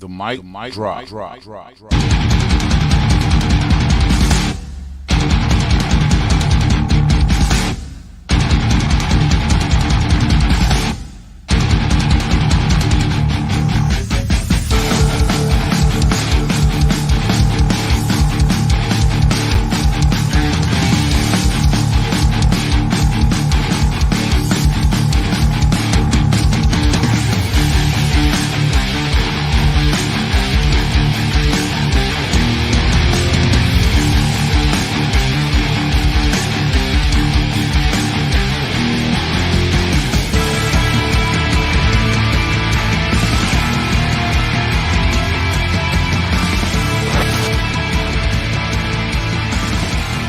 The mic drop.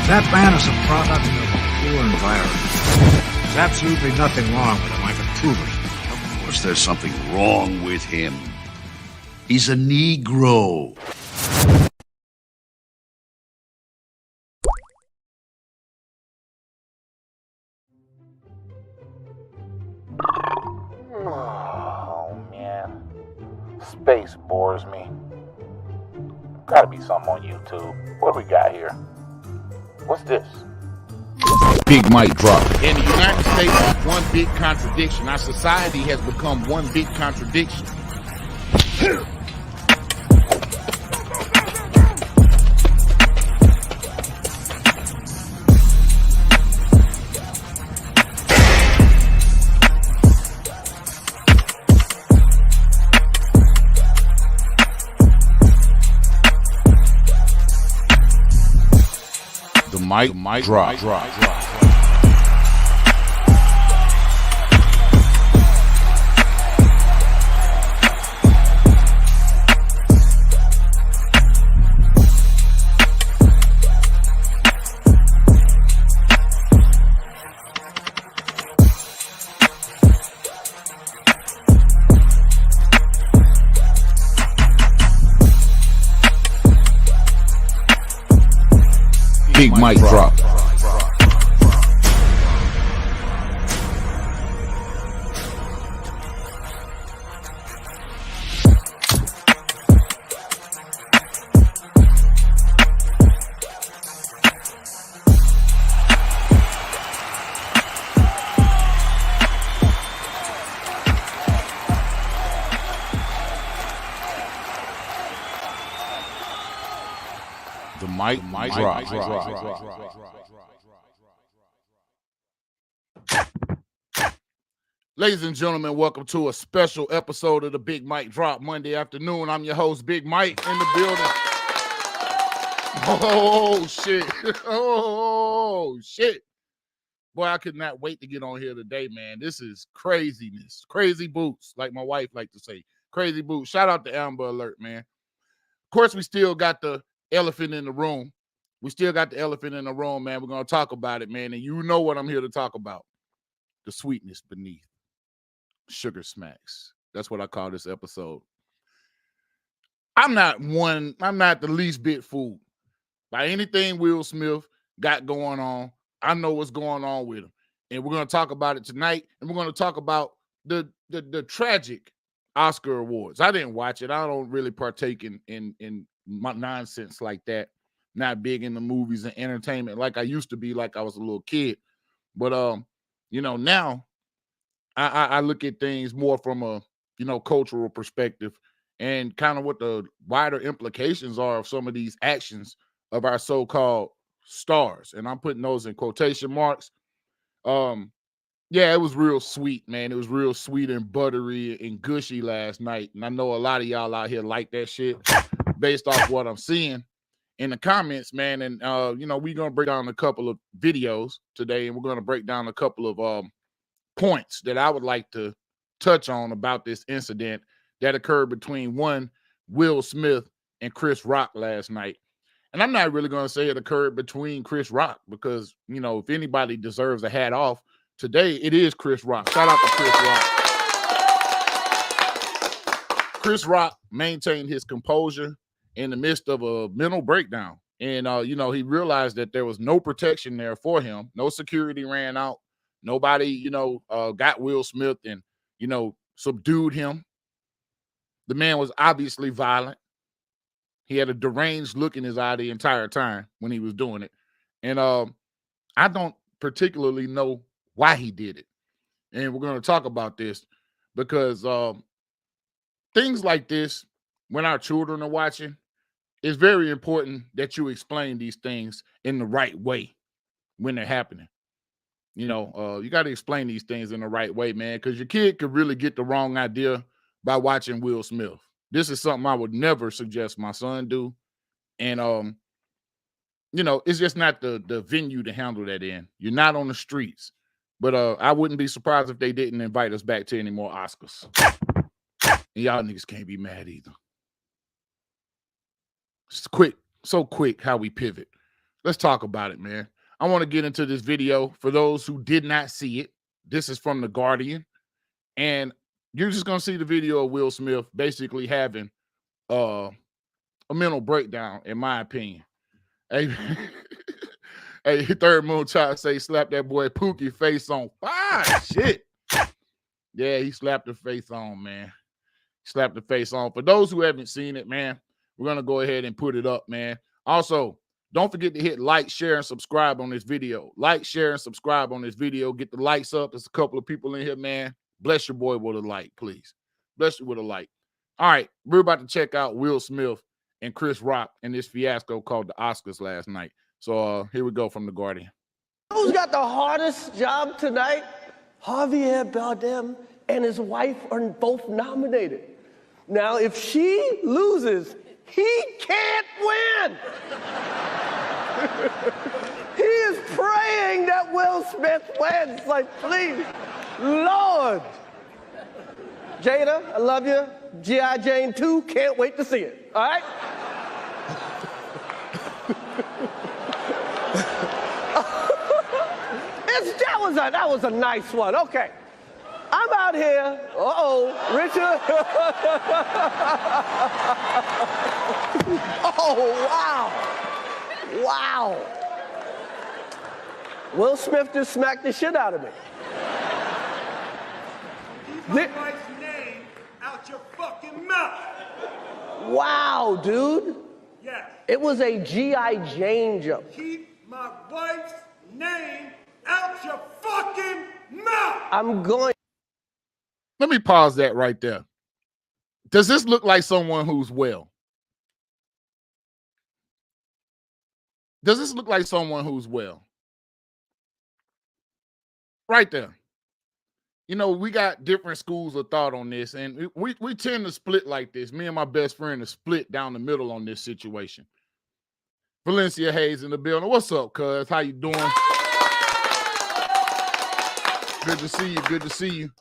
That man is a product of a poor environment. There's absolutely nothing wrong with him. I can prove it. Of course there's something wrong with him. He's a Negro. Oh, man. Space bores me. Gotta be something on YouTube. What we got here? What's this? Big mic drop. In the United States, one big contradiction. Our society has become one big contradiction. The mic drop. Big mic drop. The mic drop. Ladies and gentlemen, welcome to a special episode of the Big Mic Drop Monday afternoon. I'm your host, Big Mike, in the building. Oh, shit. Oh, shit. Boy, I could not wait to get on here today, man. This is craziness. Crazy boots, like my wife like to say. Crazy boots. Shout out to Amber Alert, man. Of course, we still got the elephant in the room. We still got the elephant in the room, man. We're going to talk about it, man. And you know what I'm here to talk about. The sweetness beneath. Sugar smacks. That's what I call this episode. I'm not the least bit fooled by anything Will Smith got going on. I know what's going on with him. And we're going to talk about it tonight. And we're going to talk about the tragic Oscar awards. I didn't watch it. I don't really partake in my nonsense like that. Not big in the movies and entertainment like I used to be, like I was a little kid. But now I look at things more from a cultural perspective and kind of what the wider implications are of some of these actions of our so-called stars. And I'm putting those in quotation marks. Yeah, it was real sweet, man. It was real sweet and buttery and gushy last night. And I know a lot of y'all out here like that shit based off what I'm seeing in the comments, man. And, we're going to break down a couple of videos today, and we're going to break down a couple of points that I would like to touch on about this incident that occurred between Will Smith and Chris Rock last night. And I'm not really going to say it occurred between Chris Rock because, if anybody deserves a hat off today, it is Chris Rock. Shout out to Chris Rock. Chris Rock maintained his composure in the midst of a mental breakdown. And, he realized that there was no protection there for him. No security ran out. Nobody, got Will Smith and, subdued him. The man was obviously violent. He had a deranged look in his eye the entire time when he was doing it. And I don't particularly know why he did it. And we're going to talk about this because things like this, when our children are watching, it's very important that you explain these things in the right way when they're happening. You know, you got to explain these things in the right way, man, because your kid could really get the wrong idea by watching Will Smith. This is something I would never suggest my son do. And, you know, it's just not the venue to handle that in. You're not on the streets. But I wouldn't be surprised if they didn't invite us back to any more Oscars. And y'all niggas can't be mad either. It's quick, so quick how we pivot. Let's talk about it, man. I want to get into this video. For those who did not see it, this is from The Guardian. And you're just going to see the video of Will Smith basically having a mental breakdown, in my opinion. Hey, hey, Third Moon try to say slap that boy Pookie face on fire. Shit. Yeah, he slapped the face on, man. Slapped the face on. For those who haven't seen it, man, we're going to go ahead and put it up, man. Also, don't forget to hit like, share, and subscribe on this video. Like, share, and subscribe on this video. Get the likes up. There's a couple of people in here, man. Bless your boy with a like, please. Bless you with a like. All right, we're about to check out Will Smith and Chris Rock in this fiasco called the Oscars last night. So here we go from The Guardian. Who's got the hardest job tonight? Javier Bardem and his wife are both nominated. Now, if she loses, he can't win. He is praying that Will Smith wins. Like, please, Lord. Jada, I love you. G.I. Jane 2, can't wait to see it. All right? That was a nice one. Okay. I'm out here. Richard. Oh, wow. Wow. Will Smith just smacked the shit out of me. Keep my wife's name out your fucking mouth. Wow, dude. Yes. It was a G.I. Jane joke. Keep my wife's name out your fucking mouth. I'm going. Let me pause that right there. Does this look like someone who's well? Does this look like someone who's well? Right there. You know, we got different schools of thought on this, and we tend to split like this. Me and my best friend are split down the middle on this situation. Valencia Hayes in the building. What's up, cuz? How you doing? Good to see you. Good to see you.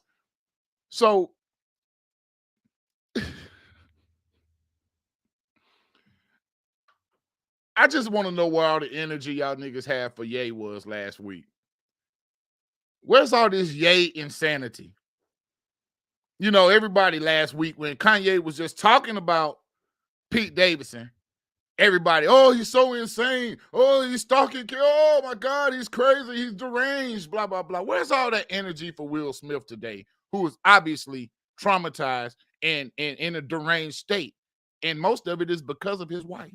So, I just want to know where all the energy y'all niggas had for Ye was last week. Where's all this Ye insanity? You know, everybody last week when Kanye was just talking about Pete Davidson, everybody, oh, he's so insane. Oh, he's stalking. Oh, my God, he's crazy. He's deranged, blah, blah, blah. Where's all that energy for Will Smith today, who is obviously traumatized and in a deranged state? And most of it is because of his wife.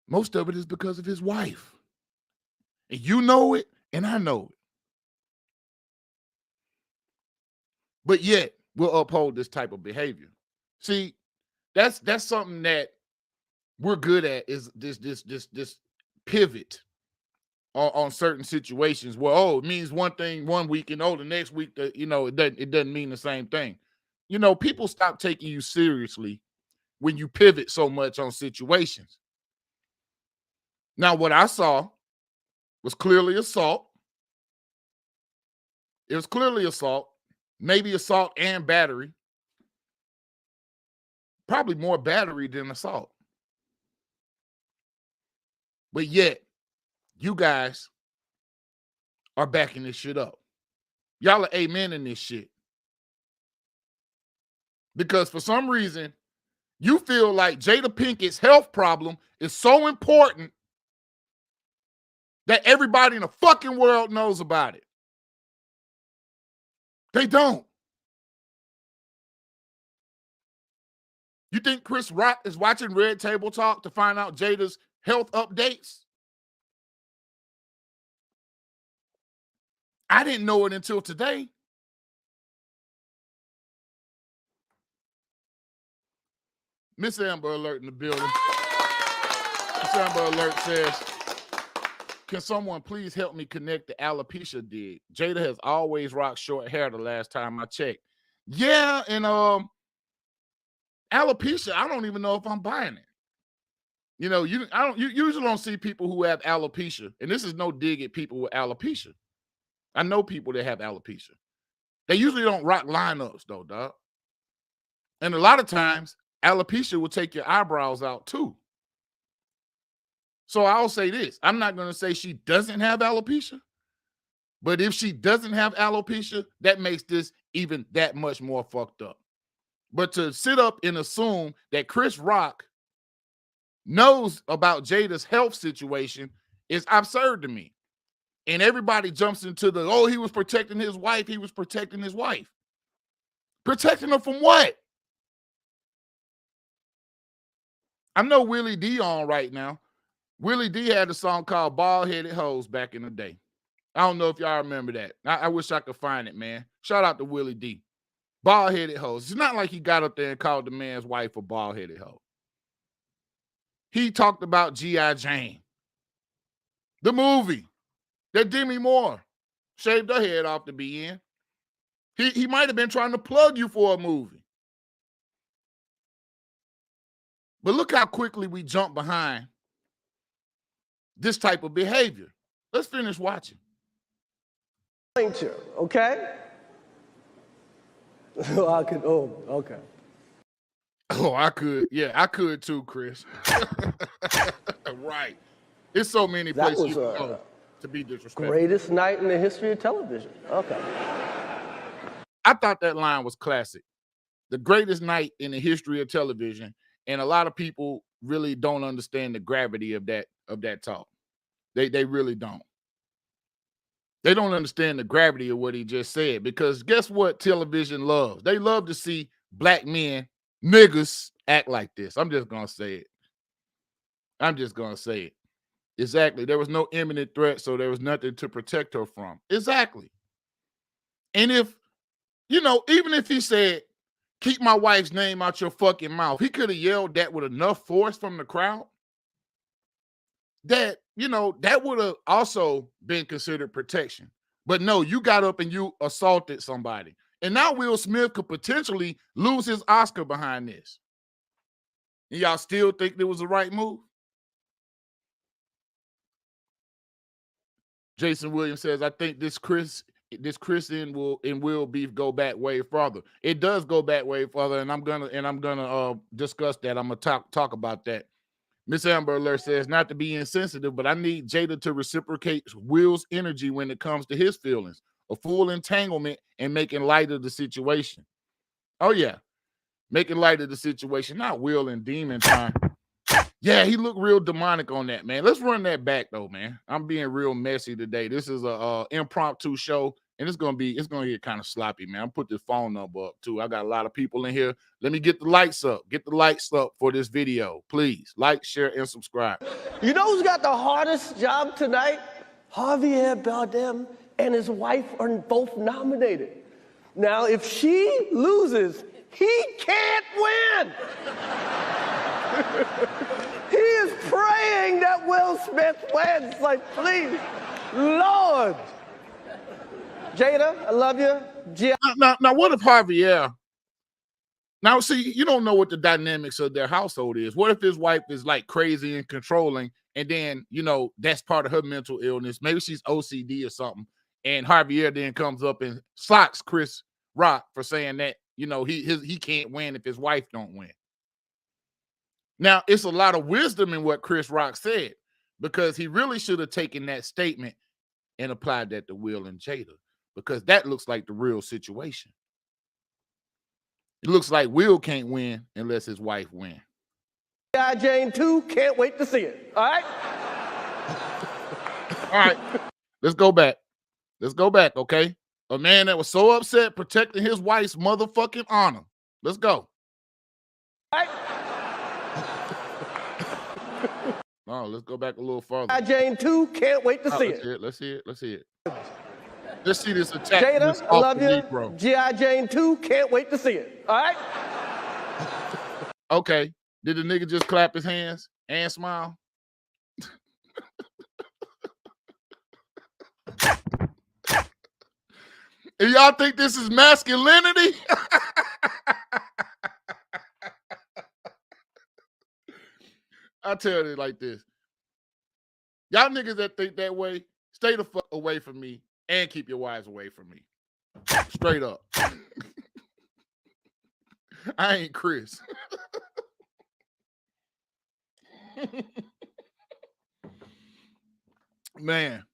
Most of it is because of his wife. And you know it, and I know it. But yet, we'll uphold this type of behavior. See, that's something that we're good at, is this pivot on certain situations where, oh, it means one thing one week, and the next week, it doesn't mean the same thing. You know, people stop taking you seriously when you pivot so much on situations. Now, what I saw was clearly assault. It was clearly assault, maybe assault and battery. Probably more battery than assault. But yet, you guys are backing this shit up. Y'all are amening this shit. Because for some reason, you feel like Jada Pinkett's health problem is so important that everybody in the fucking world knows about it. They don't. You think Chris Rock is watching Red Table Talk to find out Jada's health updates? I didn't know it until today. Miss Amber Alert in the building. Miss Amber Alert says, can someone please help me connect the alopecia dig? Jada has always rocked short hair the last time I checked. Yeah, and alopecia, I don't even know if I'm buying it. You know, you usually don't see people who have alopecia, and this is no dig at people with alopecia. I know people that have alopecia. They usually don't rock lineups though, dog. And a lot of times, alopecia will take your eyebrows out too. So I'll say this. I'm not going to say she doesn't have alopecia, but if she doesn't have alopecia, that makes this even that much more fucked up. But to sit up and assume that Chris Rock knows about Jada's health situation is absurd to me. And everybody jumps into the, oh, he was protecting his wife. He was protecting his wife. Protecting her from what? I know Willie D on right now. Willie D had a song called Bald-Headed Hoes back in the day. I don't know if y'all remember that. I wish I could find it, man. Shout out to Willie D. Bald-Headed Hoes. It's not like he got up there and called the man's wife a bald-headed hoe. He talked about G.I. Jane. The movie that Demi Moore shaved her head off to be in. He might have been trying to plug you for a movie. But look how quickly we jump behind this type of behavior. Let's finish watching. Okay? Okay. Oh, I could. Yeah, I could too, Chris. Right. There's so many places you can go to be disrespectful. Greatest night in the history of television. Okay. I thought that line was classic. The greatest night in the history of television. And a lot of people really don't understand the gravity of that talk. They really don't. They don't understand the gravity of what he just said, because guess what television loves? They love to see black men, niggas, act like this. I'm just going to say it. I'm just going to say it. Exactly. There was no imminent threat, so there was nothing to protect her from. Exactly. And if, you know, even if he said, keep my wife's name out your fucking mouth, he could have yelled that with enough force from the crowd that, you know, that would have also been considered protection. But no, you got up and you assaulted somebody. And now Will Smith could potentially lose his Oscar behind this. And y'all still think it was the right move? Jason Williams says, I think this Chris and Will beef go back way farther. It does go back way farther, and I'm gonna discuss that. I'm gonna talk about that. Miss Amber Alert says, not to be insensitive, but I need Jada to reciprocate Will's energy when it comes to his feelings, a full entanglement and making light of the situation. Oh yeah, making light of the situation, not Will and demon time. Yeah, he looked real demonic on that, man. Let's run that back though, man. I'm being real messy today. This is a impromptu show, and it's gonna get kind of sloppy, man. I'm put this phone number up too. I got a lot of people in here. Let me get the lights up. Get the lights up for this video, please. Like, share, and subscribe. You know who's got the hardest job tonight? Javier Bardem and his wife are both nominated. Now, if she loses, he can't win. He is praying that Will Smith wins. Like, please, Lord. Jada, I love you. Now, what if Javier? Now, see, you don't know what the dynamics of their household is. What if his wife is like crazy and controlling, and then, you know, that's part of her mental illness? Maybe she's OCD or something, and Javier then comes up and socks Chris Rock for saying that, you know, he can't win if his wife don't win. Now, it's a lot of wisdom in what Chris Rock said, because he really should have taken that statement and applied that to Will and Jada, because that looks like the real situation. It looks like Will can't win unless his wife wins. G.I. Jane 2, can't wait to see it. All right? All right. Let's go back. Okay? A man that was so upset protecting his wife's motherfucking honor. Let's go. Oh, let's go back a little farther. G.I. Jane 2, can't wait to see it. Let's see it. Let's see it. Let's see this attack. Jada, I love you. Negro. G.I. Jane 2, can't wait to see it. All right? Okay. Did the nigga just clap his hands and smile? And y'all think this is masculinity? I tell it like this. Y'all niggas that think that way, stay the fuck away from me and keep your wives away from me. Straight up. I ain't Chris. Man.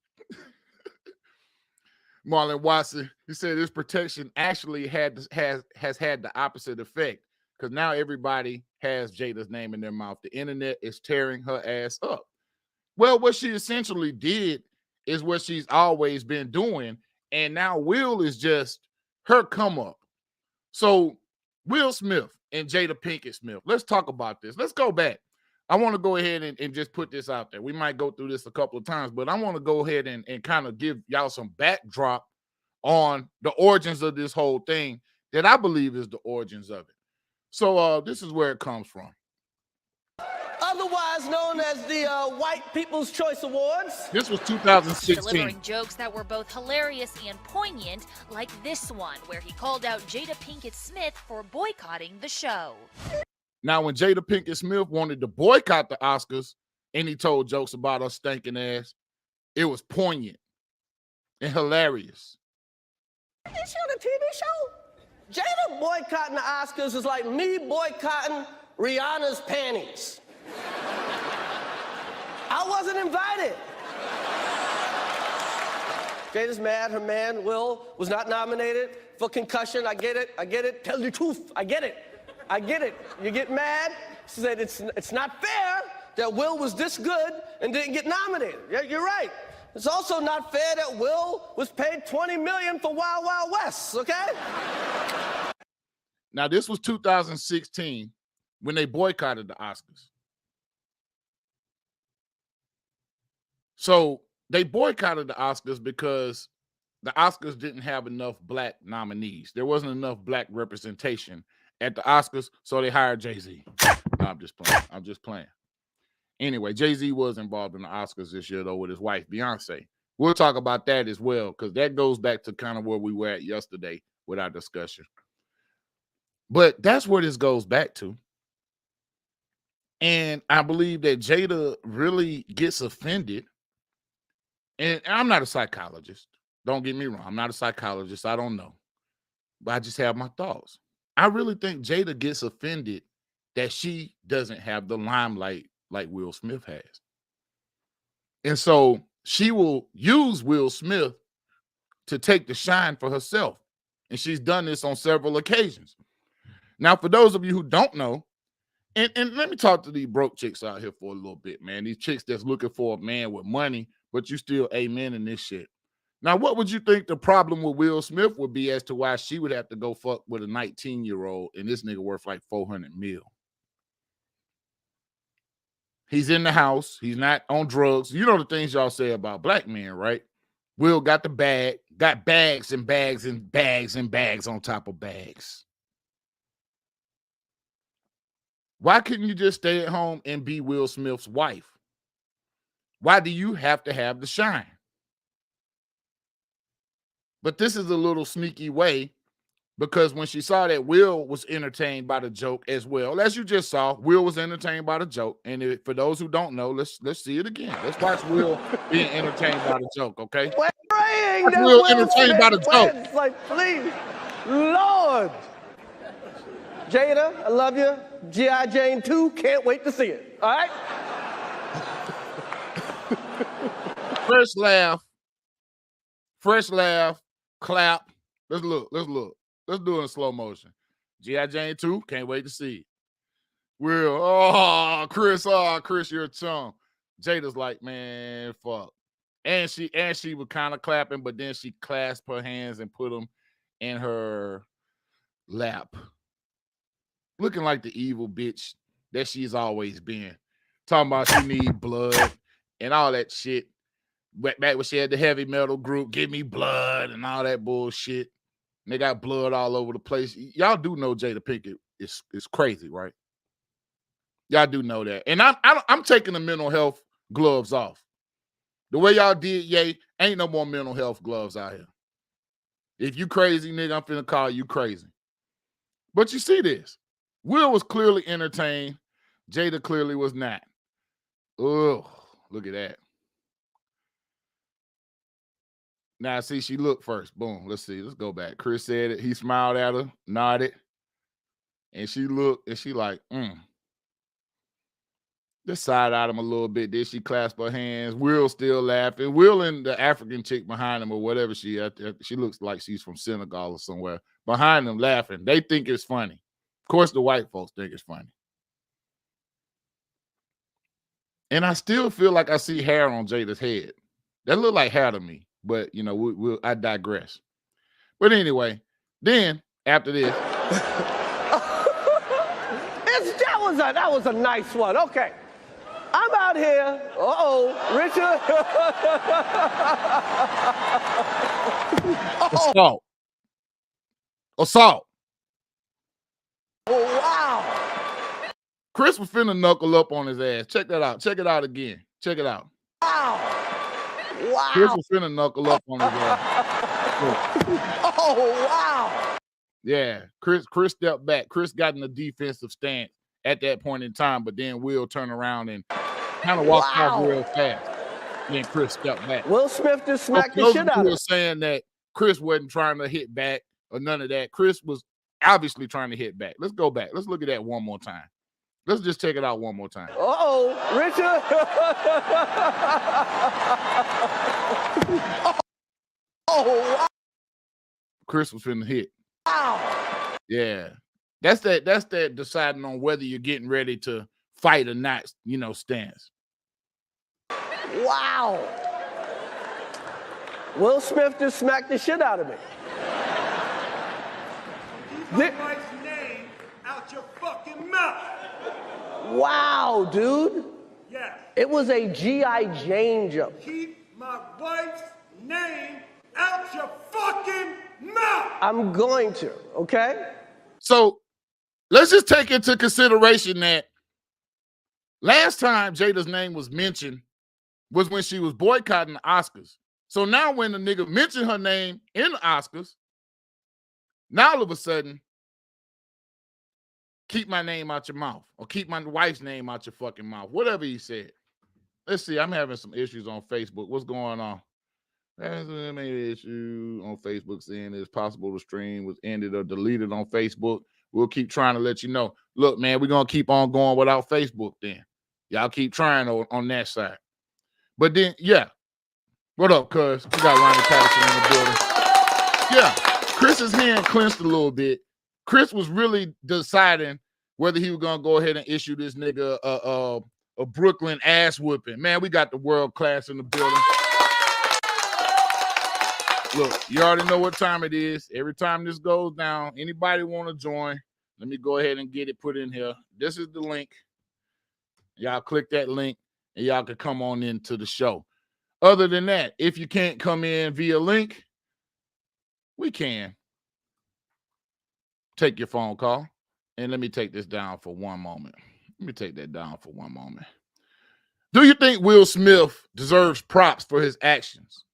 Marlon Watson, he said this protection actually has had the opposite effect because now everybody has Jada's name in their mouth. The internet is tearing her ass up. Well, what she essentially did is what she's always been doing, and now Will is just her come up. So Will Smith and Jada Pinkett Smith, let's talk about this. Let's go back. I want to go ahead and just put this out there. We might go through this a couple of times, but I want to go ahead and kind of give y'all some backdrop on the origins of this whole thing that I believe is the origins of it. So this is where it comes from. Otherwise known as the White People's Choice Awards. This was 2016. Delivering jokes that were both hilarious and poignant, like this one, where he called out Jada Pinkett Smith for boycotting the show. Now, when Jada Pinkett Smith wanted to boycott the Oscars and he told jokes about her stinking ass, it was poignant and hilarious. Is she on a TV show? Jada boycotting the Oscars is like me boycotting Rihanna's panties. I wasn't invited. Jada's mad her man, Will, was not nominated for concussion. I get it. Tell the truth. I get it. You get mad. She said it's not fair that Will was this good and didn't get nominated. Yeah, you're right. It's also not fair that Will was paid $20 million for Wild Wild West, okay? Now, this was 2016 when they boycotted the Oscars. So they boycotted the Oscars because the Oscars didn't have enough black nominees. There wasn't enough black representation at the Oscars, so they hired Jay-Z. No, I'm just playing. Anyway, Jay-Z was involved in the Oscars this year, though, with his wife, Beyonce. We'll talk about that as well, because that goes back to kind of where we were at yesterday with our discussion. But that's where this goes back to. And I believe that Jada really gets offended. And I'm not a psychologist. Don't get me wrong. I'm not a psychologist. I don't know. But I just have my thoughts. I really think Jada gets offended that she doesn't have the limelight like Will Smith has. And so she will use Will Smith to take the shine for herself. And she's done this on several occasions. Now, for those of you who don't know, and let me talk to these broke chicks out here for a little bit, man. These chicks that's looking for a man with money, but you still amen in this shit. Now, what would you think the problem with Will Smith would be as to why she would have to go fuck with a 19-year-old and this nigga worth like $400 million? He's in the house. He's not on drugs. You know the things y'all say about black men, right? Will got the bag, got bags and bags and bags and bags on top of bags. Why couldn't you just stay at home and be Will Smith's wife? Why do you have to have the shine? But this is a little sneaky way, because when she saw that Will was entertained by the joke as well, as you just saw, Will was entertained by the joke. And for those who don't know, let's see it again. Let's watch Will being entertained by the joke, okay? We're praying that Will Will entertained by the joke. wins. Like, please, Lord. Jada, I love you. G.I. Jane 2, can't wait to see it. All right? Fresh laugh, clap. Let's look. Let's do it in slow motion. G.I. Jane 2, can't wait to see it. Will, Chris, you're a chum. Jada's like, man, fuck. And she was kind of clapping, but then she clasped her hands and put them in her lap, looking like the evil bitch that she's always been. Talking about she need blood and all that shit. Back when she had the heavy metal group, give me blood and all that bullshit. And they got blood all over the place. Y'all do know Jada Pinkett is crazy, right? Y'all do know that. And I'm taking the mental health gloves off. The way y'all did, yay, ain't no more mental health gloves out here. If you crazy, nigga, I'm finna call you crazy. But you see this. Will was clearly entertained. Jada clearly was not. Oh, look at that. Now, see, she looked first. Boom. Let's see. Let's go back. Chris said it. He smiled at her, nodded. And she looked, and she like, Just side-eyed him a little bit. Then she clasped her hands. Will still laughing. Will and the African chick behind him or whatever she looks like she's from Senegal or somewhere. Behind them laughing. They think it's funny. Of course, the white folks think it's funny. And I still feel like I see hair on Jada's head. That look like hair to me. But, I digress. But anyway, then after this. That was a nice one. Okay. I'm out here. Richard. Assault. Oh, wow. Chris was finna knuckle up on his ass. Check that out. Check it out again. Check it out. Wow. Chris was finna knuckle up on his ass. Oh, wow. Yeah. Chris stepped back. Chris got in a defensive stance at that point in time, but then Will turned around and kind of walked out real fast. Then Chris stepped back. Will Smith just smacked the shit out of him. Saying that Chris wasn't trying to hit back or none of that. Chris was obviously trying to hit back. Let's go back. Let's look at that one more time. Let's just check it out one more time. Richard. Wow. Chris was finna hit. Wow. Yeah. That's that deciding on whether you're getting ready to fight or not, stance. Wow. Will Smith just smacked the shit out of me. Keep my wife's name out your fucking mouth. Wow, dude. Yes. It was a G.I. Jane jump. Keep my wife's name out your fucking mouth. I'm going to, okay? So let's just take into consideration that last time Jada's name was mentioned was when she was boycotting the Oscars. So now when the nigga mentioned her name in the Oscars, now all of a sudden, keep my name out your mouth or keep my wife's name out your fucking mouth, whatever he said. Let's see. I'm having some issues on Facebook. What's going on? There's an issue on Facebook saying it's possible the stream was ended or deleted on Facebook. We'll keep trying to let you know. Look, man, we're going to keep on going without Facebook then. Y'all keep trying on that side. But then, yeah. What up, cuz? We got Ronnie Patterson in the building. Yeah. Chris's hand clenched a little bit. Chris was really deciding whether he was going to go ahead and issue this nigga a Brooklyn ass whooping. Man, we got the world class in the building. Look, you already know what time it is. Every time this goes down, anybody want to join, let me go ahead and get it put in here. This is the link. Y'all click that link, and y'all can come on into the show. Other than that, if you can't come in via link, we can take your phone call. And let me take this down for one moment. Let me take that down for one moment. Do you think Will Smith deserves props for his actions?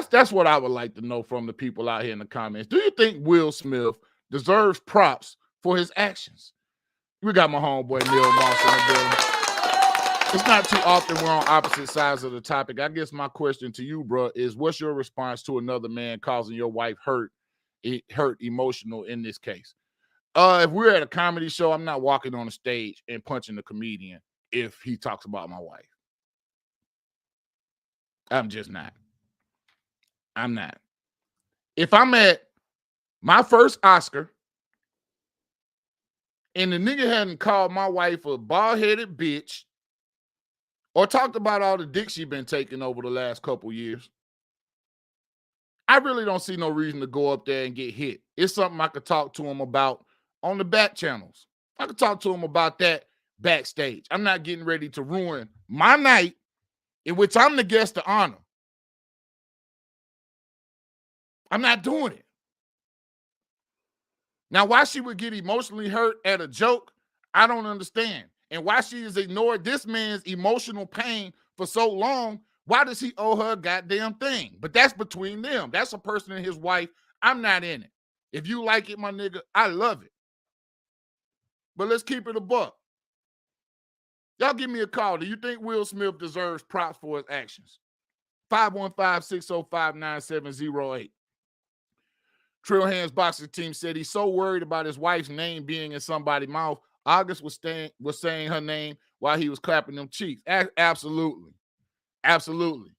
That's what I would like to know from the people out here in the comments. Do you think Will Smith deserves props for his actions? We got my homeboy Neil Moss in the building. It's not too often we're on opposite sides of the topic. I guess my question to you, bro, is what's your response to another man causing your wife hurt emotional in this case? If we're at a comedy show, I'm not walking on the stage and punching the comedian if he talks about my wife. I'm just not. I'm not. If I'm at my first Oscar and the nigga hadn't called my wife a bald-headed bitch or talked about all the dick she been taking over the last couple years, I really don't see no reason to go up there and get hit. It's something I could talk to him about on the back channels. I could talk to him about that backstage. I'm not getting ready to ruin my night in which I'm the guest of honor. I'm not doing it. Now, why she would get emotionally hurt at a joke, I don't understand. And why she has ignored this man's emotional pain for so long, why does he owe her a goddamn thing? But that's between them. That's a person and his wife. I'm not in it. If you like it, my nigga, I love it. But let's keep it a buck. Y'all give me a call. Do you think Will Smith deserves props for his actions? 515-605-9708. Trill Hands Boxing Team said he's so worried about his wife's name being in somebody's mouth. August was saying her name while he was clapping them cheeks. Absolutely. Absolutely.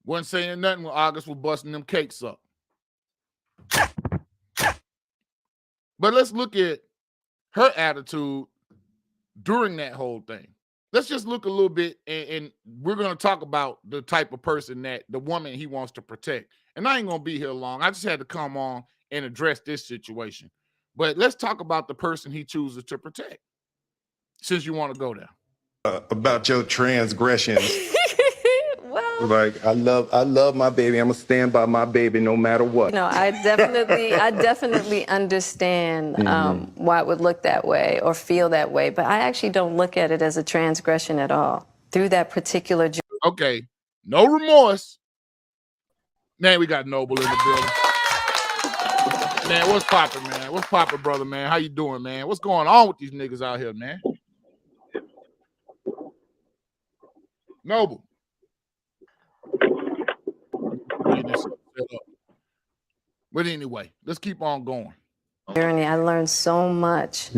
Wasn't saying nothing when August was busting them cakes up. But let's look at her attitude during that whole thing. Let's just look a little bit, and we're going to talk about the type of person that the woman he wants to protect. And I ain't going to be here long. I just had to come on and address this situation. But let's talk about the person he chooses to protect, since you want to go there. About your transgressions. Well, Like, I love my baby. I'm gonna stand by my baby no matter what. I definitely understand why it would look that way or feel that way, but I actually don't look at it as a transgression at all. Through that particular Okay, no remorse. Man, we got Noble in the building. Man, what's poppin', man? What's poppin', brother, man? How you doing, man? What's going on with these niggas out here, man? Noble. But anyway, let's keep on going. journey, I learned so much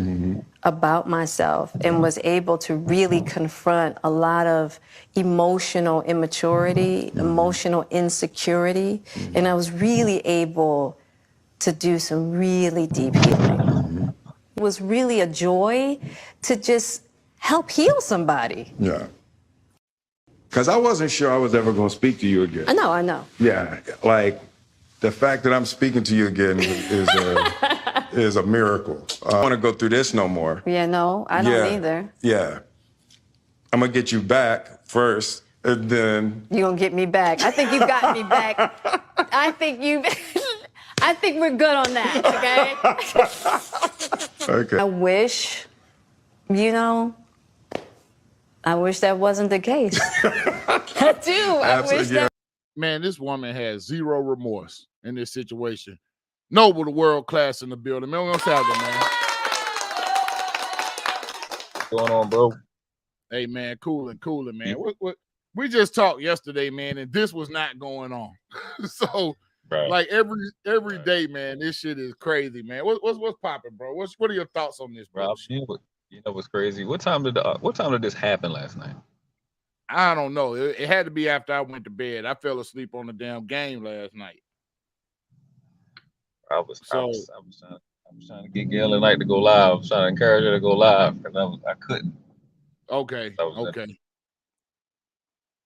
about myself and was able to really confront a lot of emotional immaturity, emotional insecurity, and I was really able to do some really deep healing. It was really a joy to just help heal somebody. Yeah. Because I wasn't sure I was ever going to speak to you again. I know. Yeah, like the fact that I'm speaking to you again is a miracle. I don't want to go through this no more. Yeah, no, I don't either. Yeah. I'm going to get you back first, and then... You're going to get me back. I think you got me back. I think we're good on that, okay? Okay. I wish, I wish that wasn't the case. I do. I wish that. Man, this woman has zero remorse in this situation. Noble, the world class in the building. Man, what's happening, man? What's going on, bro? Hey, man, cooling, man. What? We just talked yesterday, man, and this was not going on. So, like every day, man, this shit is crazy, man. What's popping, bro? What are your thoughts on this, bro? You know what's crazy? What time did this happen last night? I don't know. It had to be after I went to bed. I fell asleep on the damn game last night. I was trying to get Gail and Knight to go live. I was trying to encourage her to go live because I couldn't. Okay.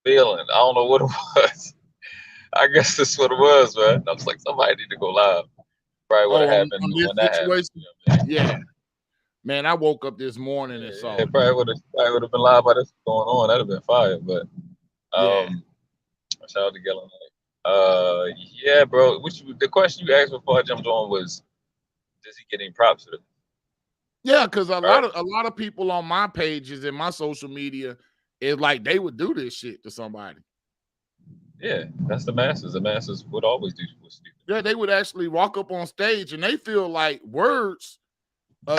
Feeling. I don't know what it was. I guess that's what it was, man. I was like, somebody need to go live. Probably what happened when that happened. Yeah. Man, I woke up this morning and saw it. Probably would have been live by this going on. That'd have been fire. But shout out to Gail and Knight. Yeah, bro. The question you asked before I jumped on was, does he get any props for it? Yeah, because a lot of people on my pages and my social media is like they would do this shit to somebody. Yeah, that's the masses. The masses would always do stupid. Yeah, they would actually walk up on stage and they feel like words,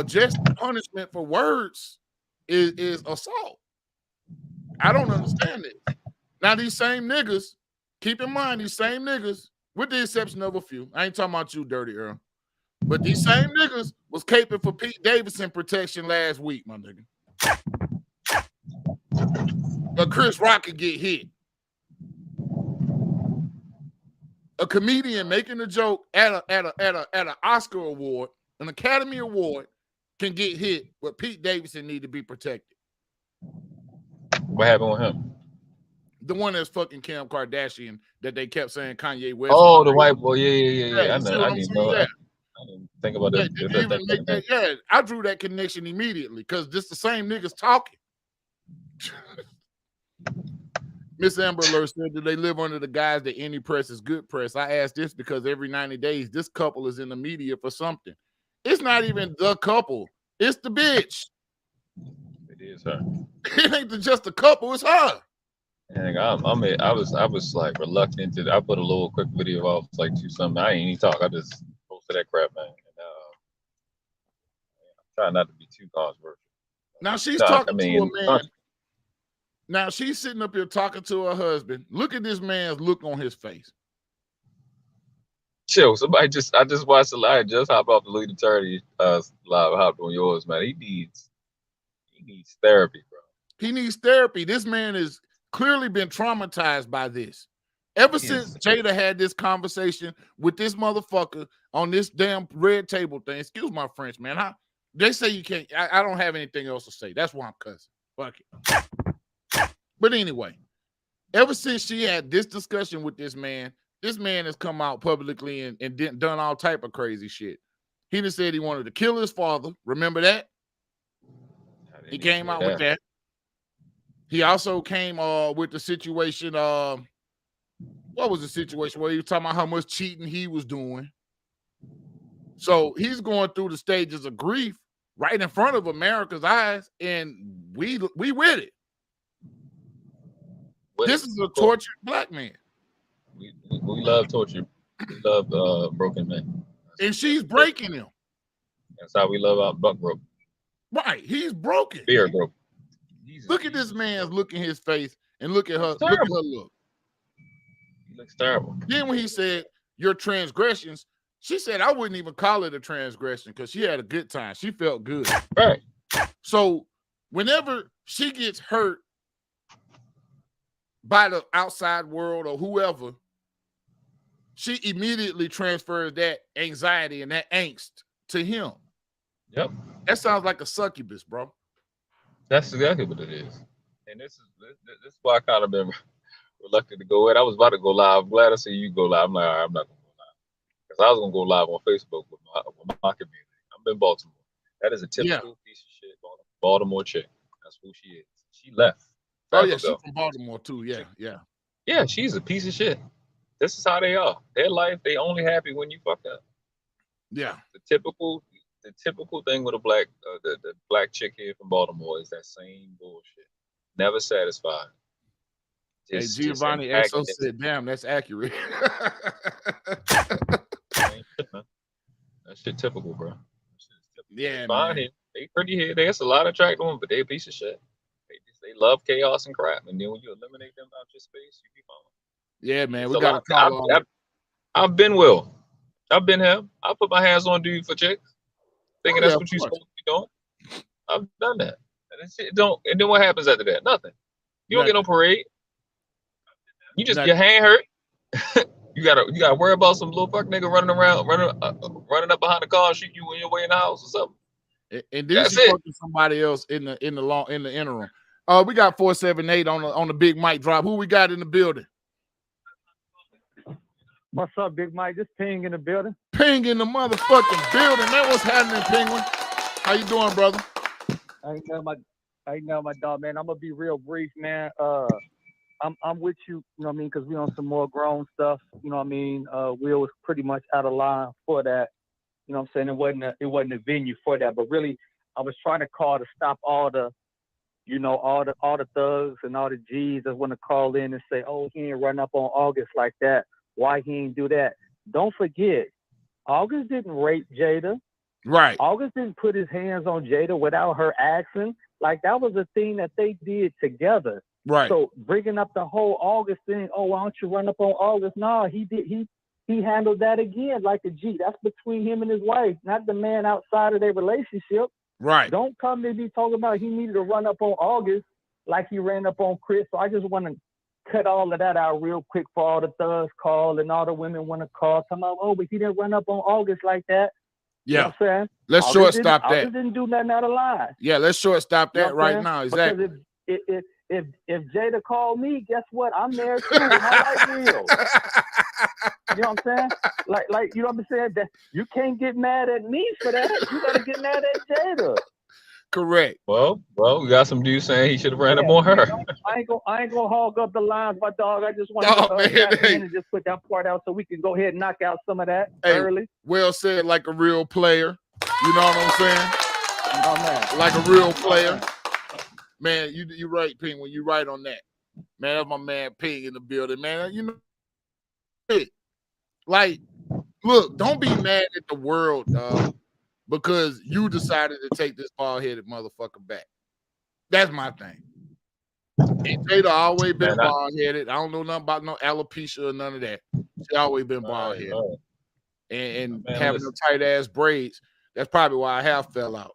just punishment for words is assault. I don't understand it. Now, these same niggas, keep in mind, these same niggas, with the exception of a few, I ain't talking about you, Dirty Earl, but these same niggas was caping for Pete Davidson protection last week, my nigga. But Chris Rock could get hit. A comedian making a joke at an Oscar award, an Academy Award, can get hit, but Pete Davidson need to be protected. What happened with him? The one that's fucking Kim Kardashian that they kept saying Kanye West. Oh, the white boy. Yeah. You see what I'm saying? I didn't think about that. Did you even make that? Yeah, I drew that connection immediately because this the same niggas talking. Miss Amber Alert said, do they live under the guise that any press is good press? I asked this because every 90 days, this couple is in the media for something. It's not even the couple. It's the bitch. It is her. It ain't just the couple. It's her. And I was like reluctant to. I put a little quick video off like 2 something. I ain't even talk. I just posted that crap, man. And, I'm trying not to be too controversial. Now she's talking to a man. Now she's sitting up here talking to her husband. Look at this man's look on his face. Chill. I just watched the live. Just hop off the Lead Attorney live. Hopped on yours, man. He needs therapy, bro. He needs therapy. This man is clearly been traumatized by this. Ever since Jada had this conversation with this motherfucker on this damn red table thing. Excuse my French, man. They say you can't. I don't have anything else to say. That's why I'm cussing. Fuck it. But anyway, ever since she had this discussion with this man has come out publicly and done all type of crazy shit. He just said he wanted to kill his father. Remember that? He came out with that. He also came with the situation. What was the situation where he was talking about how much cheating he was doing? So he's going through the stages of grief right in front of America's eyes, and we with it. This is a tortured black man. We love torture. We love broken men. And she's breaking him. That's how we love our buck broke. Right. He's broken. Beard broke. Look at this man's look in his face and look at her. Look at her look. He looks terrible. Then when he said your transgressions, she said I wouldn't even call it a transgression because she had a good time. She felt good. Right. So whenever she gets hurt by the outside world or whoever, she immediately transfers that anxiety and that angst to him. Yep. That sounds like a succubus, bro. That's exactly what it is. And this is why I kind of been reluctant to go in. I was about to go live. I'm glad I see you go live. I'm like, all right, I'm not going to go live. Because I was going to go live on Facebook with my community. I'm in Baltimore. That is a typical piece of shit Baltimore chick. That's who she is. She left. Oh, yeah, she's from Baltimore, too. Yeah. Yeah, she's a piece of shit. This is how they are. Their life, they only happy when you fuck up. Yeah. The typical thing with a black the black chick here from Baltimore is that same bullshit. Never satisfied. Hey, Giovanni Exo said, damn, that's accurate. That shit typical, bro. Yeah, fine man. Here. They pretty here. There's a lot of attractive women, but they a piece of shit. They love chaos and crap. And then when you eliminate them out your space, you keep on. Yeah, man. We got to call on. I've been Will. I've been him. I put my hands on dude for chicks. Thinking that's what you're supposed to be doing. I've done that. And then what happens after that? Nothing. You don't get no parade. You just your hand hurt. you gotta worry about some little fuck nigga running up behind the car and shoot you on your way in the house or something. And then she fucking somebody else in the interim. We got 478 on the big mic drop. Who we got in the building? What's up, Big Mike? Just Ping in the building. Ping in the motherfucking building. Man, what's happening, Penguin? How you doing, brother? I ain't know my dog, man. I'm gonna be real brief, man. I'm with you, you know what I mean, because we on some more grown stuff, you know what I mean. Will was pretty much out of line for that. You know what I'm saying? It wasn't a venue for that, but really I was trying to call to stop all the thugs and all the G's that want to call in and say, oh, he ain't run up on August like that. Why he ain't do that? Don't forget, August didn't rape Jada. Right. August didn't put his hands on Jada without her asking. Like, that was a thing that they did together. Right. So bringing up the whole August thing, oh, why don't you run up on August? No, he handled that again like a G. That's between him and his wife, not the man outside of their relationship. Right. Don't come to me talking about he needed to run up on August like he ran up on Chris. So I just want to cut all of that out real quick for all the thugs call and all the women want to call. Come out, oh, but he didn't run up on August like that. Yeah. You know what I'm saying? Let's shortstop that. August didn't do nothing out of line. Yeah, let's shortstop that right now. Exactly. if Jada called me, guess what? I'm there too. My life real. You know what I'm saying? Like you know what I'm saying? That you can't get mad at me for that. You gotta get mad at Jada. Correct. Well, we got some dudes saying he should have ran up on her. I ain't gonna hog up the lines, my dog. I just want to and just put that part out so we can go ahead and knock out some of that early. Well said, like a real player. You know what I'm saying? Oh, man. Like a real player. Man, you right, Ping, when you right on that. Man, that's my man Ping in the building, man. You know, like, look, don't be mad at the world, dog, because you decided to take this bald-headed motherfucker back. That's my thing. And Jada always been bald-headed. I don't know nothing about no alopecia or none of that. She always been bald-headed. And having them tight-ass braids, that's probably why I have fell out.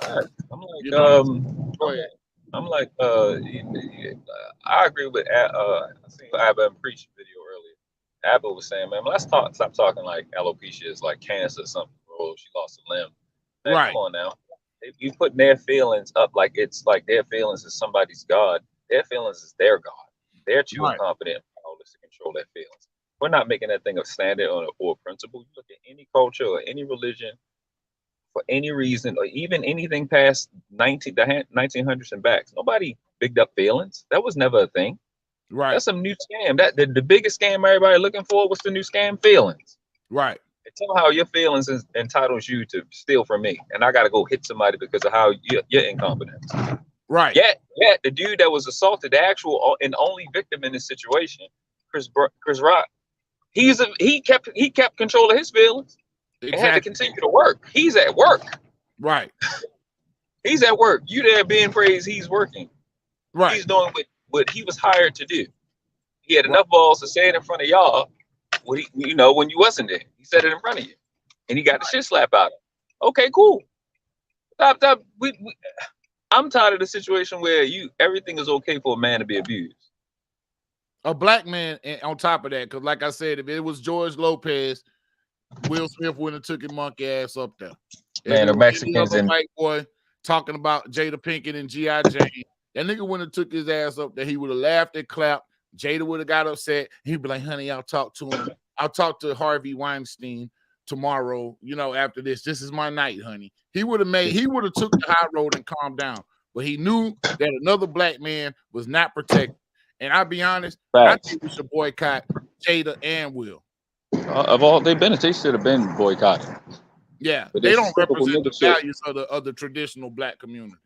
I agree with I seen Abba in Preach video earlier. Abba was saying, man, let's stop talking like alopecia is like cancer or something, bro. She lost a limb. Man, right. Come on now. If you put their feelings up like it's like their feelings is somebody's God, their feelings is their God. They're too incompetent and powerless to control their feelings. We're not making that thing a standard or a principle. You look at any culture or any religion, for any reason, or even anything past the 1900s and back, nobody bigged up feelings. That was never a thing. Right. That's some new scam. That the biggest scam everybody looking for was the new scam, feelings. Right. And somehow your feelings entitles you to steal from me, and I got to go hit somebody because of how you're incompetent. Right. Yet the dude that was assaulted, the actual and only victim in this situation, Chris Rock, he kept control of his feelings. Exactly. And had to continue to work. He's at work. Right. He's at work. You there being praised, he's working. Right. He's doing what he was hired to do. He had enough balls to say it in front of y'all when when you wasn't there. He said it in front of you. And he got the shit slapped out of him. Okay, cool. Stop. I'm tired of the situation where everything is okay for a man to be abused. A black man on top of that, because like I said, if it was George Lopez, Will Smith wouldn't have took his monkey ass up there. Man, the Mexicans and white boy talking about Jada Pinkett and G.I. Jane, that nigga wouldn't have took his ass up there. He would have laughed and clapped. Jada would have got upset. He'd be like, honey, I'll talk to him. I'll talk to Harvey Weinstein tomorrow, after this. This is my night, honey. He would have took the high road and calmed down. But he knew that another black man was not protected. And I'll be honest, I think we should boycott Jada and Will. Of all they should have been boycotted. Yeah, but they don't represent the values of the traditional black community.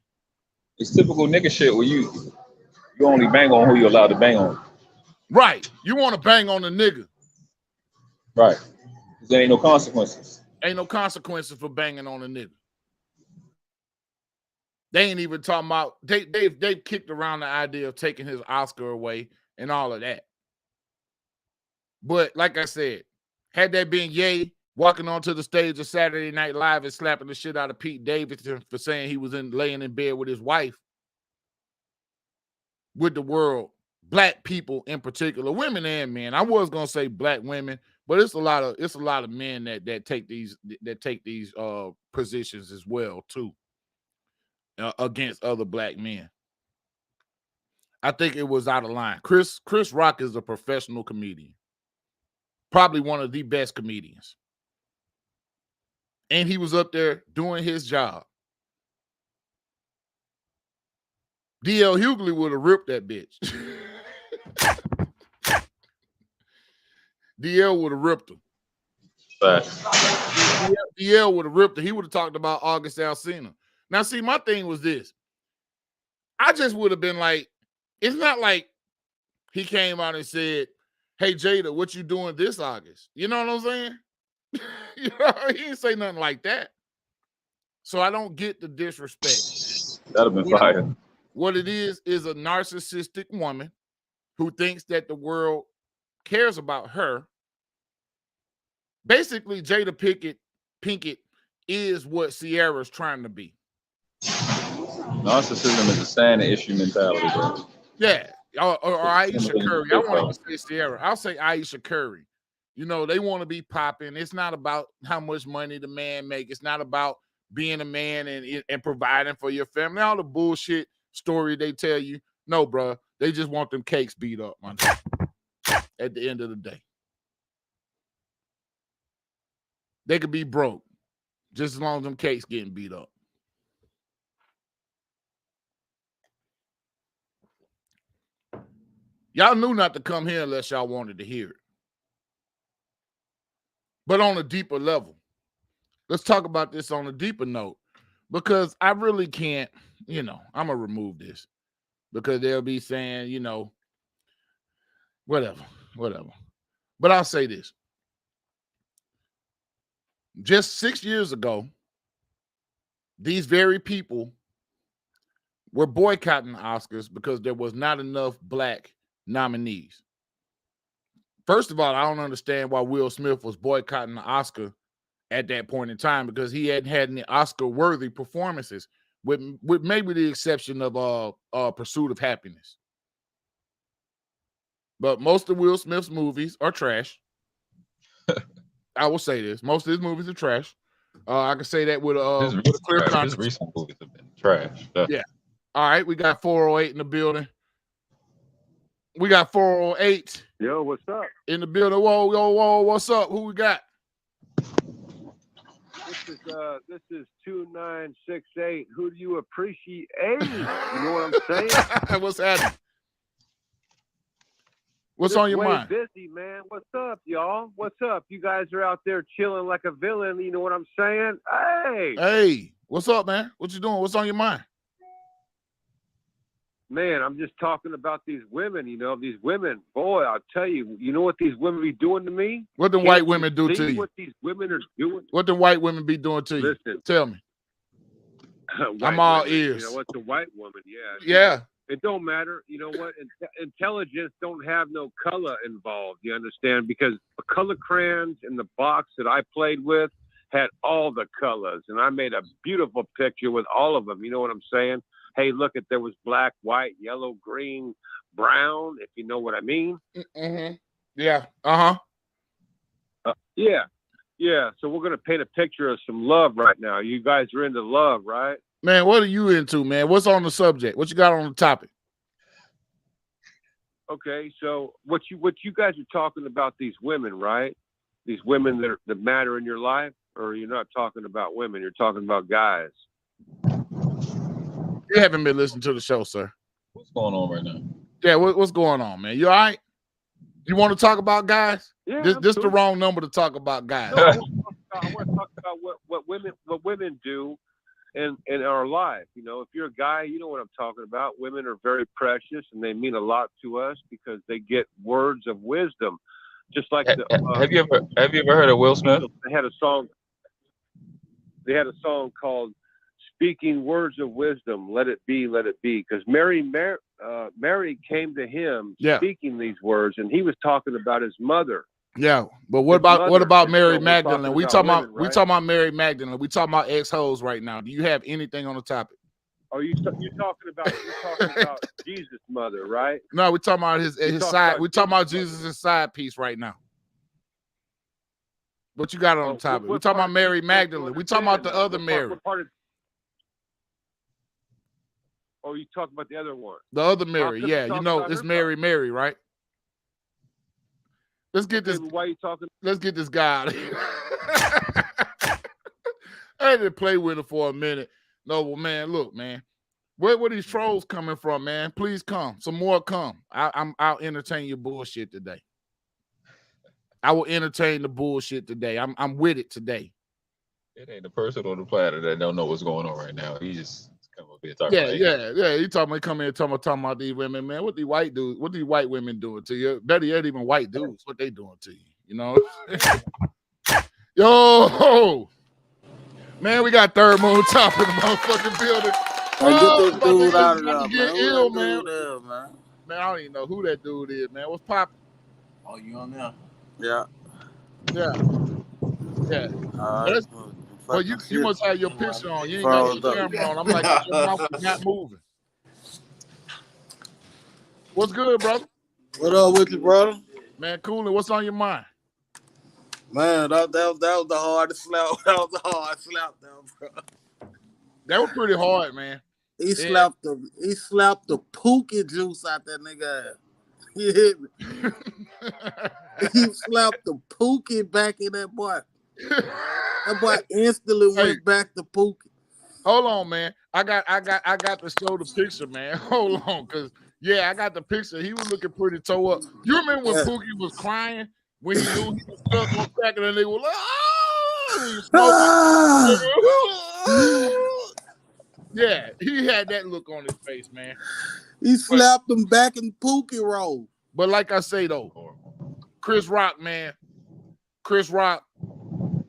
It's typical nigga shit where you only bang on who you're allowed to bang on. Right. You want to bang on the nigga. Right. There ain't no consequences. Ain't no consequences for banging on a nigga. They ain't even talking about they've kicked around the idea of taking his Oscar away and all of that. But like I said, had that been Ye walking onto the stage of Saturday Night Live and slapping the shit out of Pete Davidson for saying he was laying in bed with his wife, with the world, black people in particular, women and men. I was gonna say black women, but it's a lot of men that take these positions as well too, against other black men. I think it was out of line. Chris Rock is a professional comedian. Probably one of the best comedians. And he was up there doing his job. D.L. Hughley would have ripped that bitch. D.L. would have ripped him. D.L. would have ripped her. He would have talked about August Alsina. Now, see, my thing was this. I just would have been like, it's not like he came out and said, hey, Jada, what you doing this August? You know what I'm saying? He didn't say nothing like that. So I don't get the disrespect. That'd have been fire. What it is a narcissistic woman who thinks that the world cares about her. Basically, Jada Pinkett is what Sierra's trying to be. Narcissism is a standing issue mentality, bro. Yeah. Or Aisha Curry. I won't even say Sierra. I'll say Aisha Curry. They want to be popping. It's not about how much money the man make. It's not about being a man and providing for your family. All the bullshit story they tell you. No, bro. They just want them cakes beat up, man. At the end of the day. They could be broke just as long as them cakes getting beat up. Y'all knew not to come here unless y'all wanted to hear it. But on a deeper level, let's talk about this on a deeper note, because I really can't, I'm going to remove this because they'll be saying, whatever. But I'll say this. Just 6 years ago, these very people were boycotting the Oscars because there was not enough black nominees. First of all, I don't understand why Will Smith was boycotting the Oscar at that point in time, because he hadn't had any Oscar-worthy performances, with maybe the exception of Pursuit of Happiness. But most of Will Smith's movies are trash. I will say this. Most of his movies are trash. I can say that with a clear conscience. His recent movies have been trash. Yeah. All right, we got 408 in the building. We got 408. Yo, what's up? In the building. Whoa, what's up? Who we got? This is 2968. Who do you appreciate? You know what I'm saying? What's happening? What's on your mind? Busy, man. What's up, y'all? What's up? You guys are out there chilling like a villain. You know what I'm saying? Hey, what's up, man? What you doing? What's on your mind? Man, I'm just talking about these women. These women. Boy, I'll tell you. You know what these women be doing to me? What the white women do to you? What these women are doing? What the white women be doing to you? Listen. Tell me. I'm all ears. You know what? The white woman, yeah. Yeah. It don't matter. You know what? Intelligence don't have no color involved. You understand? Because the color crayons in the box that I played with had all the colors, and I made a beautiful picture with all of them. You know what I'm saying? Hey, look, there was black, white, yellow, green, brown, if you know what I mean. Mm-hmm. Yeah. Uh-huh. Yeah. So we're going to paint a picture of some love right now. You guys are into love, right? Man, what are you into, man? What's on the subject? What you got on the topic? Okay, so what you guys are talking about, these women, right? These women that matter in your life, or you're not talking about women, you're talking about guys. You haven't been listening to the show, sir. What's going on right now? Yeah, what's going on, man? You all right? You want to talk about guys? Yeah, this the wrong number to talk about guys. No, I want to talk about what women do in our life. If you're a guy, you know what I'm talking about. Women are very precious, and they mean a lot to us because they get words of wisdom. Just like have you ever heard of Will Smith? They had a song called "Speaking Words of Wisdom, Let It Be, Let It Be," because Mary came to him speaking these words, and he was talking about his mother. Yeah, but what about Mary Magdalene? We talking about Mary Magdalene. We talking about ex-hoes right now. Do you have anything on the topic? Oh, you're talking about Jesus' mother, right? No, we're talking about his side. We're talking about Jesus' side piece right now. What you got on the topic? We're talking about Mary Magdalene. We're talking about the other Mary. Oh, you talking about the other one? The other Mary, yeah. It's Mary, right? Let's get this. Why are you talking? Let's get this guy out of here. I had to play with it for a minute. No, well, man, look, man. Where these trolls coming from, man? Please come. Some more come. I'll entertain your bullshit today. I will entertain the bullshit today. I'm with it today. It ain't the person on the planet that don't know what's going on right now. He just come up here talking. Yeah. He come in talking about these women, man. What these white women doing to you? Better yet, even white dudes, what they doing to you? Yo, man, we got Third Moon Top in the motherfucking building. Get this dude out of there, get man. Ill, man. Man, I don't even know who that dude is, man. What's poppin'? Oh, you on there? Yeah. Well, you must have your picture on. You ain't got your camera on. I'm like, your mouth is not moving. What's good, brother? What up with you, brother? Man, coolin'. What's on your mind? Man, that was the hardest slap. That was the hard slap, though, bro. That was pretty hard, man. He slapped the pookie juice out that nigga ass. You hit me? He slapped the pookie back in that boy. That boy instantly went back to pookie. Hold on, man. I got to show the picture, man. Hold on, cause I got the picture. He was looking pretty toe up. You remember when Pookie was crying when he knew he was stuck on crack and they were like, oh, yeah, he had that look on his face, man. He slapped him back in Pookie roll. But like I say though, Chris Rock, man, Chris Rock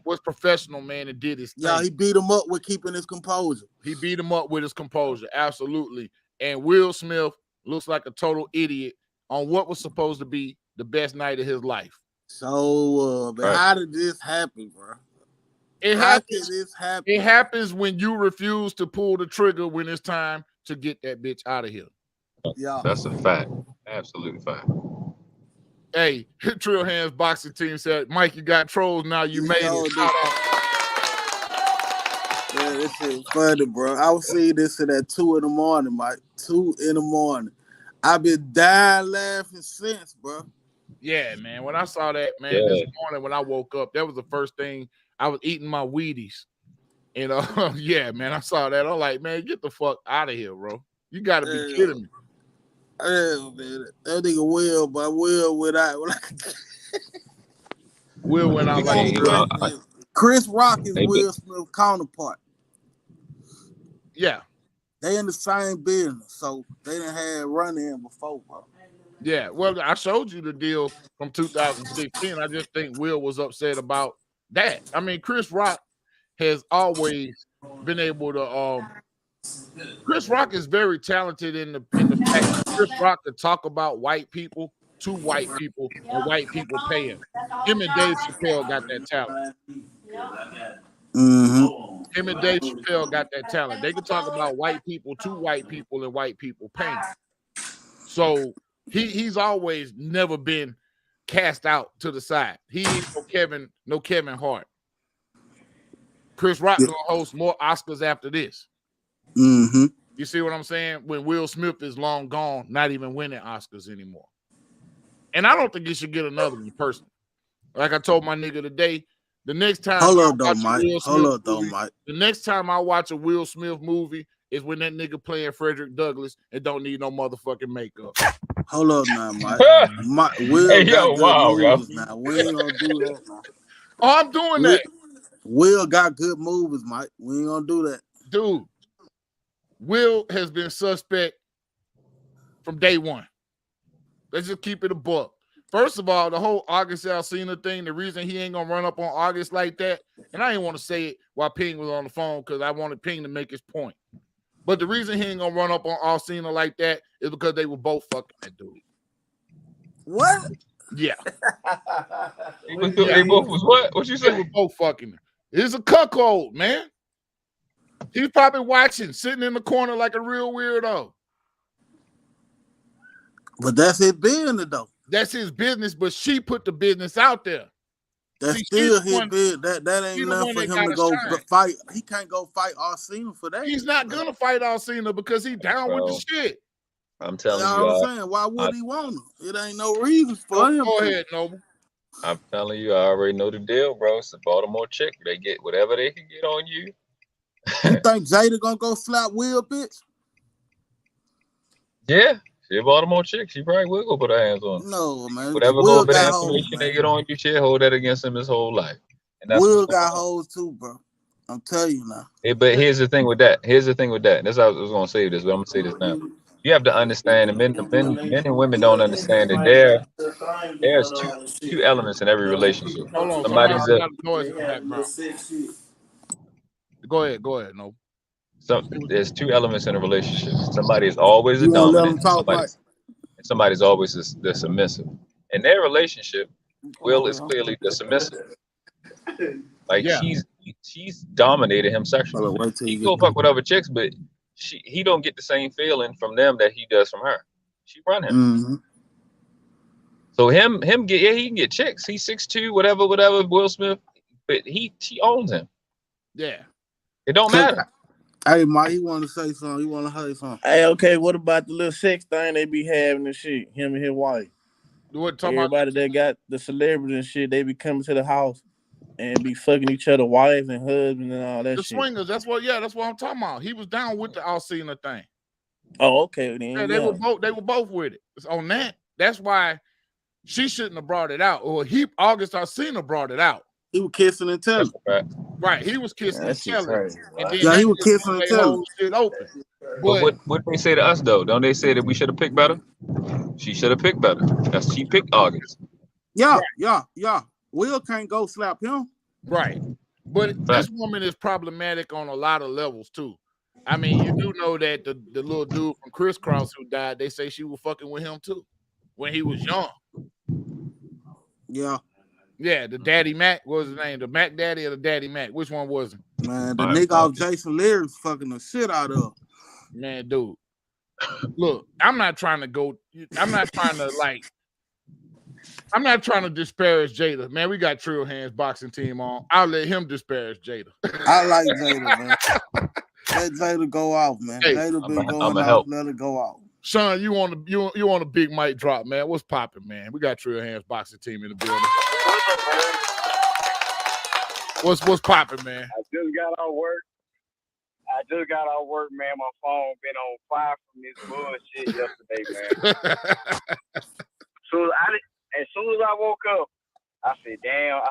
was professional, man, and did his thing. Yeah, he beat him up with keeping his composure. He beat him up with his composure, absolutely. And Will Smith looks like a total idiot on what was supposed to be the best night of his life. So, how did this happen, bro? It happens when you refuse to pull the trigger when it's time to get that bitch out of here. Yeah, that's a fact. Absolute fact. Hey, Trill Hands boxing team said, Mike, you got trolls now. You made it. Yeah, this is funny, bro. I was seeing this at 2 in the morning, Mike. 2 in the morning. I've been dying laughing since, bro. Yeah, man. When I saw that, man, this morning when I woke up, that was the first thing. I was eating my Wheaties. You know, yeah, man. I saw that. I'm like, man, get the fuck out of here, bro. You got to be kidding me. Yeah, man. That nigga Will, but Will went out. Will went out like Chris Rock is Will Smith's counterpart. Yeah. They in the same business, so they done had run-in before, bro. Yeah, well, I showed you the deal from 2016. I just think Will was upset about that. I mean, Chris Rock has always been able to Chris Rock is very talented in the fact that Chris Rock could talk about white people to white people and white people pay him. Him and Dave Chappelle got that talent. Mm-hmm. Him and Dave Chappelle got that talent. They can talk about white people to white people and white people paying. So he's always never been cast out to the side. He ain't no Kevin Hart. Chris Rock gonna host more Oscars after this. Mm-hmm. You see what I'm saying? When Will Smith is long gone, not even winning Oscars anymore. And I don't think he should get another one personally. Like I told my nigga today, the next time Mike. The next time I watch a Will Smith movie is when that nigga playing Frederick Douglass and don't need no motherfucking makeup. Hold up now, Mike. Will got good movies now. We ain't gonna do that now. Oh, I'm doing that. Will got good movies, Mike. We ain't gonna do that. Dude, Will has been suspect from day one. Let's just keep it a buck. First of all, the whole August Alsina thing, the reason he ain't going to run up on August like that, and I didn't want to say it while Ping was on the phone because I wanted Ping to make his point. But the reason he ain't going to run up on Alsina like that is because they were both fucking that dude. What? Yeah. They both was what? What you say? They were both fucking. It's a cuckold, man. He's probably watching, sitting in the corner like a real weirdo. But that's his business, though. That's his business, but she put the business out there. That's still his business. That ain't nothing for him to go fight. He can't go fight Alsina for that. He's not gonna fight Alsina because he down with the shit. I'm telling you, what I'm saying. Why would he want him? It ain't no reason for him. Go ahead, Noble. I'm telling you, I already know the deal, bro. It's a Baltimore chick. They get whatever they can get on you. You think Jada gonna go slap Will, bitch? Yeah. She a Baltimore chick. She probably will go put her hands on him. No, man. Whatever little bit of information they get on you, she'll hold that against him his whole life. And that's Will got hoes too, bro. I'm telling you now. But here's the thing with that. That's how I was gonna say this, but I'm gonna say this now. You have to understand, and men and women don't understand that there's two elements in every relationship. Hold on, Somebody's Go ahead, no. There's two elements in a relationship. Somebody is always a dominant, somebody's always the submissive. In their relationship, Will is clearly the submissive. Like she's dominated him sexually. He go fuck with other chicks, but he don't get the same feeling from them that he does from her. She run him. Mm-hmm. So he can get chicks. He's 6'2", whatever, Will Smith, but she owns him. Yeah. It don't matter. Hey, Mike, you want to say something? You want to say something? Hey, okay, what about the little sex thing they be having and shit? Him and his wife. Everybody that got the celebrities and shit, they be coming to the house and be fucking each other, wives and husbands and all that The shit. swingers, that's what I'm talking about. He was down with the Alcina thing. Oh, okay, then. Yeah, they were both with it. It's on that. That's why she shouldn't have brought it out. Or August Alcina brought it out. He was kissing and telling. Right, he was kissing and telling. Yeah, he was kissing and telling. Shit open. But what they say to us though? Don't they say that we should have picked better? She should have picked better. She picked August. Yeah. Will can't go slap him. Right. But this woman is problematic on a lot of levels too. I mean, you do know that the little dude from Crisscross who died, they say she was fucking with him too when he was young. Yeah. Yeah, the Daddy Mac, what was his name? The Mac Daddy or the Daddy Mac? Which one was it? Man, the nigga off Jason Leary was fucking the shit out of. Man, dude. Look, I'm not trying to disparage Jada. Man, we got Trill Hands boxing team on. I'll let him disparage Jada. I like Jada, man. Let Jada go off, man. Hey, Jada been going off. Let her go off. Sean, you want a big mic drop, man? What's popping, man? We got Trill Hands boxing team in the building. What's popping, man? I just got off work, man. My phone been on fire from this bullshit yesterday, man. As soon as I woke up, I said, damn,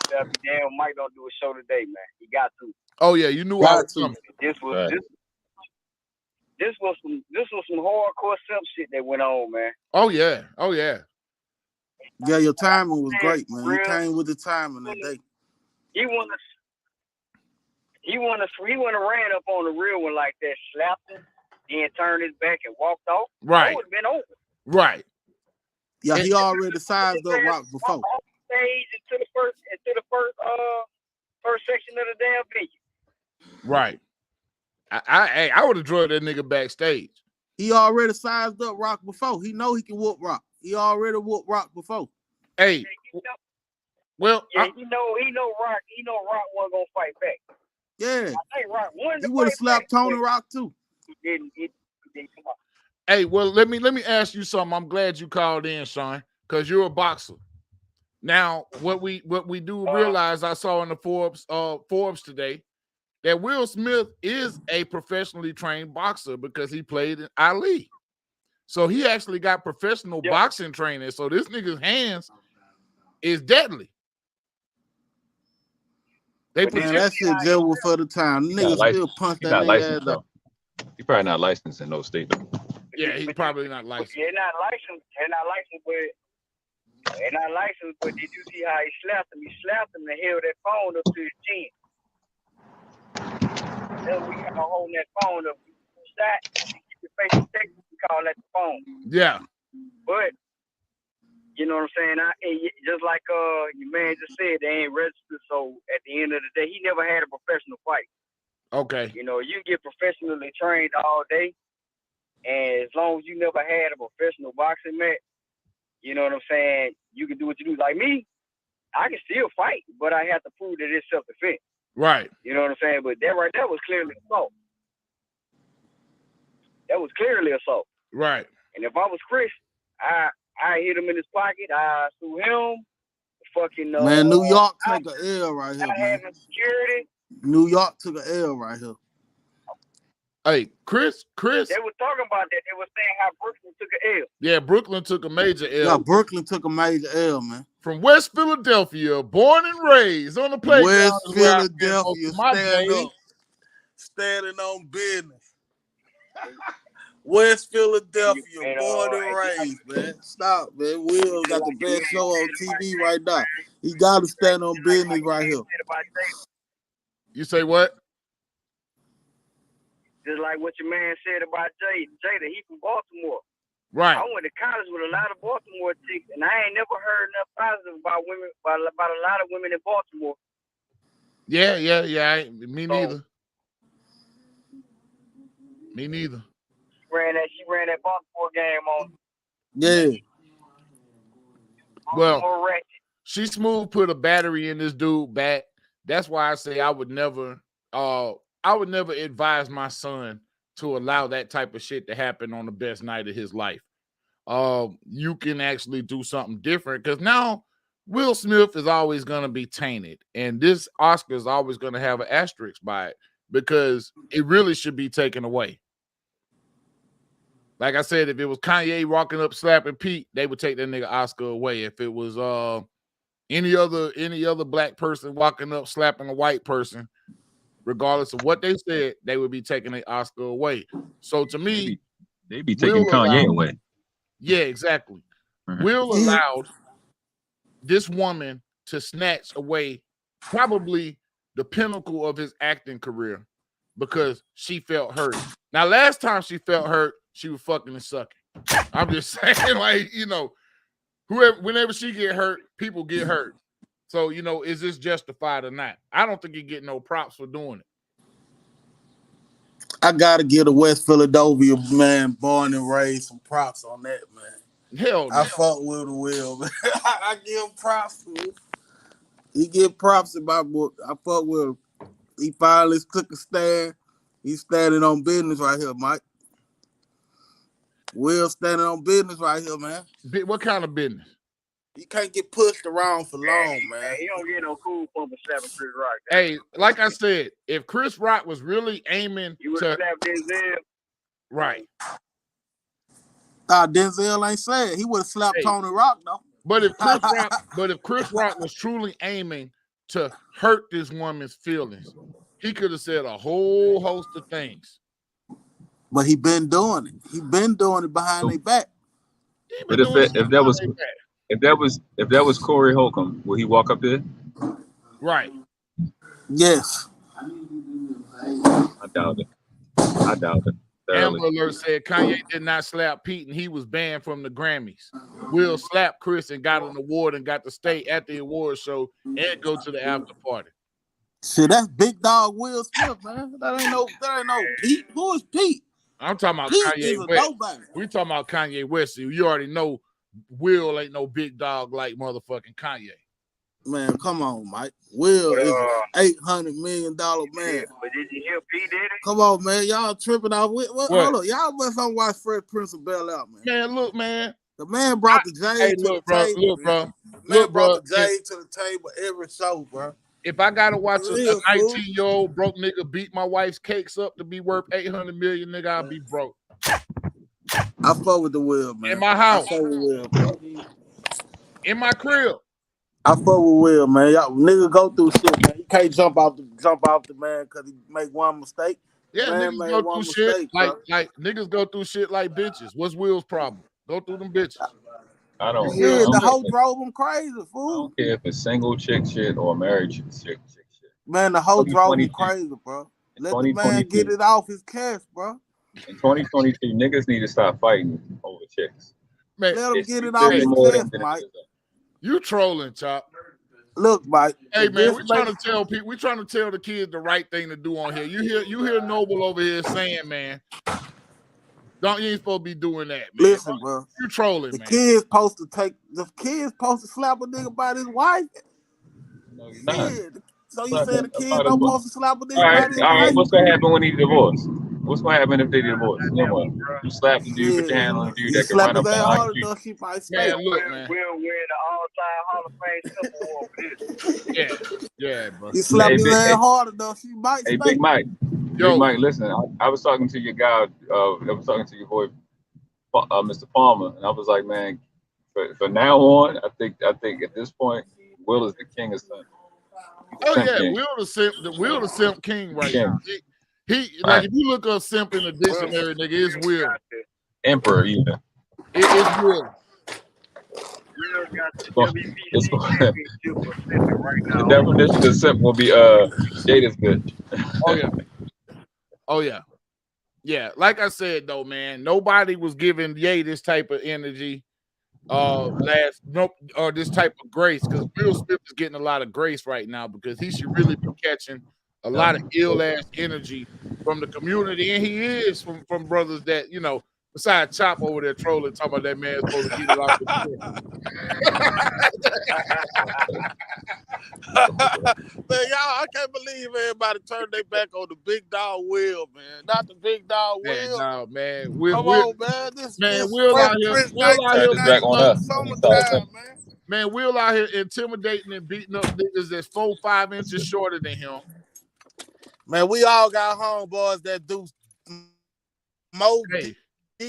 Mike don't do a show today, man. He got to. Oh yeah, you knew I was coming. This was some hardcore simp shit that went on, man. Oh yeah. Yeah, your timing was great, man. You came with the timing that day. He wouldn't have ran up on the real one like that, slapped him, then turned his back and walked off. Right. That would have been over. Right. Yeah, he already sized up Rock before. Off stage into the first section of the damn venue. Right. I would have dragged that nigga backstage. He already sized up Rock before. He know he can whoop Rock. He already whooped Rock before. Hey. Well, yeah, he know Rock wasn't gonna fight back. Yeah. I think Rock wanted to he would have slapped back, Tony Rock too. He didn't come on. Hey, well, let me ask you something. I'm glad you called in, Sean, because you're a boxer. Now, what we do realize, I saw in the Forbes today, that Will Smith is a professionally trained boxer because he played in Ali. So he actually got professional boxing training. So this nigga's hands is deadly. Man, that shit just was for the time. Niggas still punch that nigga ass up. He probably not licensed in no state though. Yeah, he's probably not licensed. They're not licensed, but did you see how he slapped him? He slapped him and held that phone up to his chin. Then we got to hold that phone up. Keep your face protected. We call that the phone. Yeah. But you know what I'm saying? Just like your man just said, they ain't registered. So at the end of the day, he never had a professional fight. Okay. You know, you get professionally trained all day, and as long as you never had a professional boxing match, you know what I'm saying? You can do what you do. Like me, I can still fight, but I have to prove that it's self-defense. Right. You know what I'm saying? But that right there was clearly assault. That was clearly assault. Right. And if I was Chris, I hit him in his pocket. I sue him. Fucking man, New York took an L right here, man. Having security. New York took an L right here. Hey, Chris. They were talking about that. They were saying how Brooklyn took an L. Yeah, Brooklyn took a major L. Yeah, Brooklyn took a major L, man. From West Philadelphia, born and raised on the playground. West Philadelphia, standing on business. West Philadelphia, born and raised, man. Stop, man. Will got the best show on TV right now. He got to stand on business right here. You say what? Just like what your man said about Jada, he from Baltimore. Right. I went to college with a lot of Baltimore chicks, and I ain't never heard nothing positive about women, about a lot of women in Baltimore. Yeah. Me neither. Me neither. She ran that Baltimore game on. Yeah. Well, she smooth put a battery in this dude back. That's why I say I would never I would never advise my son to allow that type of shit to happen on the best night of his life. You can actually do something different, because now Will Smith is always going to be tainted, and this Oscar is always going to have an asterisk by it, because it really should be taken away. Like I said, if it was Kanye walking up slapping Pete, they would take that nigga Oscar away. If it was any other black person walking up slapping a white person, regardless of what they said, they would be taking the Oscar away. So to me, they be taking Kanye away. Yeah, exactly. Will allowed this woman to snatch away probably the pinnacle of his acting career because she felt hurt. Now, last time she felt hurt, she was fucking and sucking. I'm just saying, like, you know, whenever she get hurt, people get hurt. So, you know, is this justified or not? I don't think you get no props for doing it. I gotta give a West Philadelphia man, born and raised, some props on that, man. Hell no. I fuck with the Will, man. I give him props to him. He get props in my book. I fuck with him. He finally took a stand. He's standing on business right here, Mike. Will standing on business right here, man. What kind of business? You can't get pushed around for long, man. He don't get no cool for slapping Chris Rock. Hey, like I said, if Chris Rock was really aiming you would to slap Denzel. Right. Denzel ain't said he would have slapped Tony Rock though. But if Chris Rock was truly aiming to hurt this woman's feelings, he could have said a whole host of things. But he been doing it. He been doing it behind their back. But if that was Corey Holcomb, will he walk up there? Right. Yes. I doubt it. Amber Alert said Kanye did not slap Pete and he was banned from the Grammys. Will slapped Chris and got an award and got to stay at the award show and go to the after party. See, that's big dog Will Smith, man. That ain't no Pete. Who is Pete? I'm talking about Pete Kanye West. We talking about Kanye West. So you already know Will ain't no big dog like motherfucking Kanye. Man, come on, Mike. Will is an $800 million man. But did you hear P. Diddy? Come on, man. Y'all tripping off. Hold on. Y'all must not watch Fresh Prince of Bel-Air, man. Man, look, man. The man brought the J to the table. Look, bro. The J to the table every show, bro. If I gotta watch a 19-year-old broke nigga beat my wife's cakes up to be worth $800 million, nigga, I'll be broke. I fuck with the Will, man. In my house. I fuck with Will, bro. In my crib. I fuck with Will, man. Y'all nigga go through shit, man. You can't jump off the man because he make one mistake. Yeah, man niggas go through shit like niggas go through shit like bitches. What's Will's problem? Go through them bitches. I don't. Yeah, the hoe drove him crazy, fool. I don't care if it's single chick shit or married chick shit. Man, the hoe drove him crazy, bro. Let the man get it off his chest, bro. In 2022, niggas need to stop fighting over chicks. Man, let him get it off his chest, Mike. You trolling, Chop. Look, Mike. Hey man, we're trying to tell people, we're trying to tell the kids the right thing to do on here. You hear Noble over here saying, man, you ain't supposed to be doing that, man. Listen, bro. You trolling, man. The kid's supposed to slap a nigga by his wife. No, you're not. So you saying the kid don't supposed to slap a nigga by his wife? All right, what's gonna happen when he divorced? What's gonna happen if they divorce? You know what? You slap the dude, put your hand on the dude that can run up behind you. Man, look, man. We'll win the all-time Hall of Fame Super Bowl for this. Yeah, bro. You slap his hand hard enough, she might. Hey, Big Mike. Big Mike, listen. I was talking to your guy. I was talking to your boy, Mr. Palmer, and I was like, man, for now on, I think at this point, Will is the king of simp. Oh yeah, Will the simp king right now. He like if you look up simp in the dictionary, nigga, it's Will. Emperor, even. It's Will. The definition of simp will be Jada's bitch. Oh yeah. Yeah, like I said though, man, nobody was giving Ye this type of energy this type of grace, because Will Smith is getting a lot of grace right now because he should really be catching a lot of ill ass energy from the community, and he is from brothers that, you know, Besides Chop over there trolling, talking about that man's supposed to get it off the Man, y'all, I can't believe everybody turned their back on the big dog Will, man. Not the big dog Will. No, man. Come on, man. This Will out here. Will out here back on us. summertime, man. Man, Will out here intimidating and beating up niggas that's 4-5 inches shorter than him. Man, we all got homeboys that do more. Hey,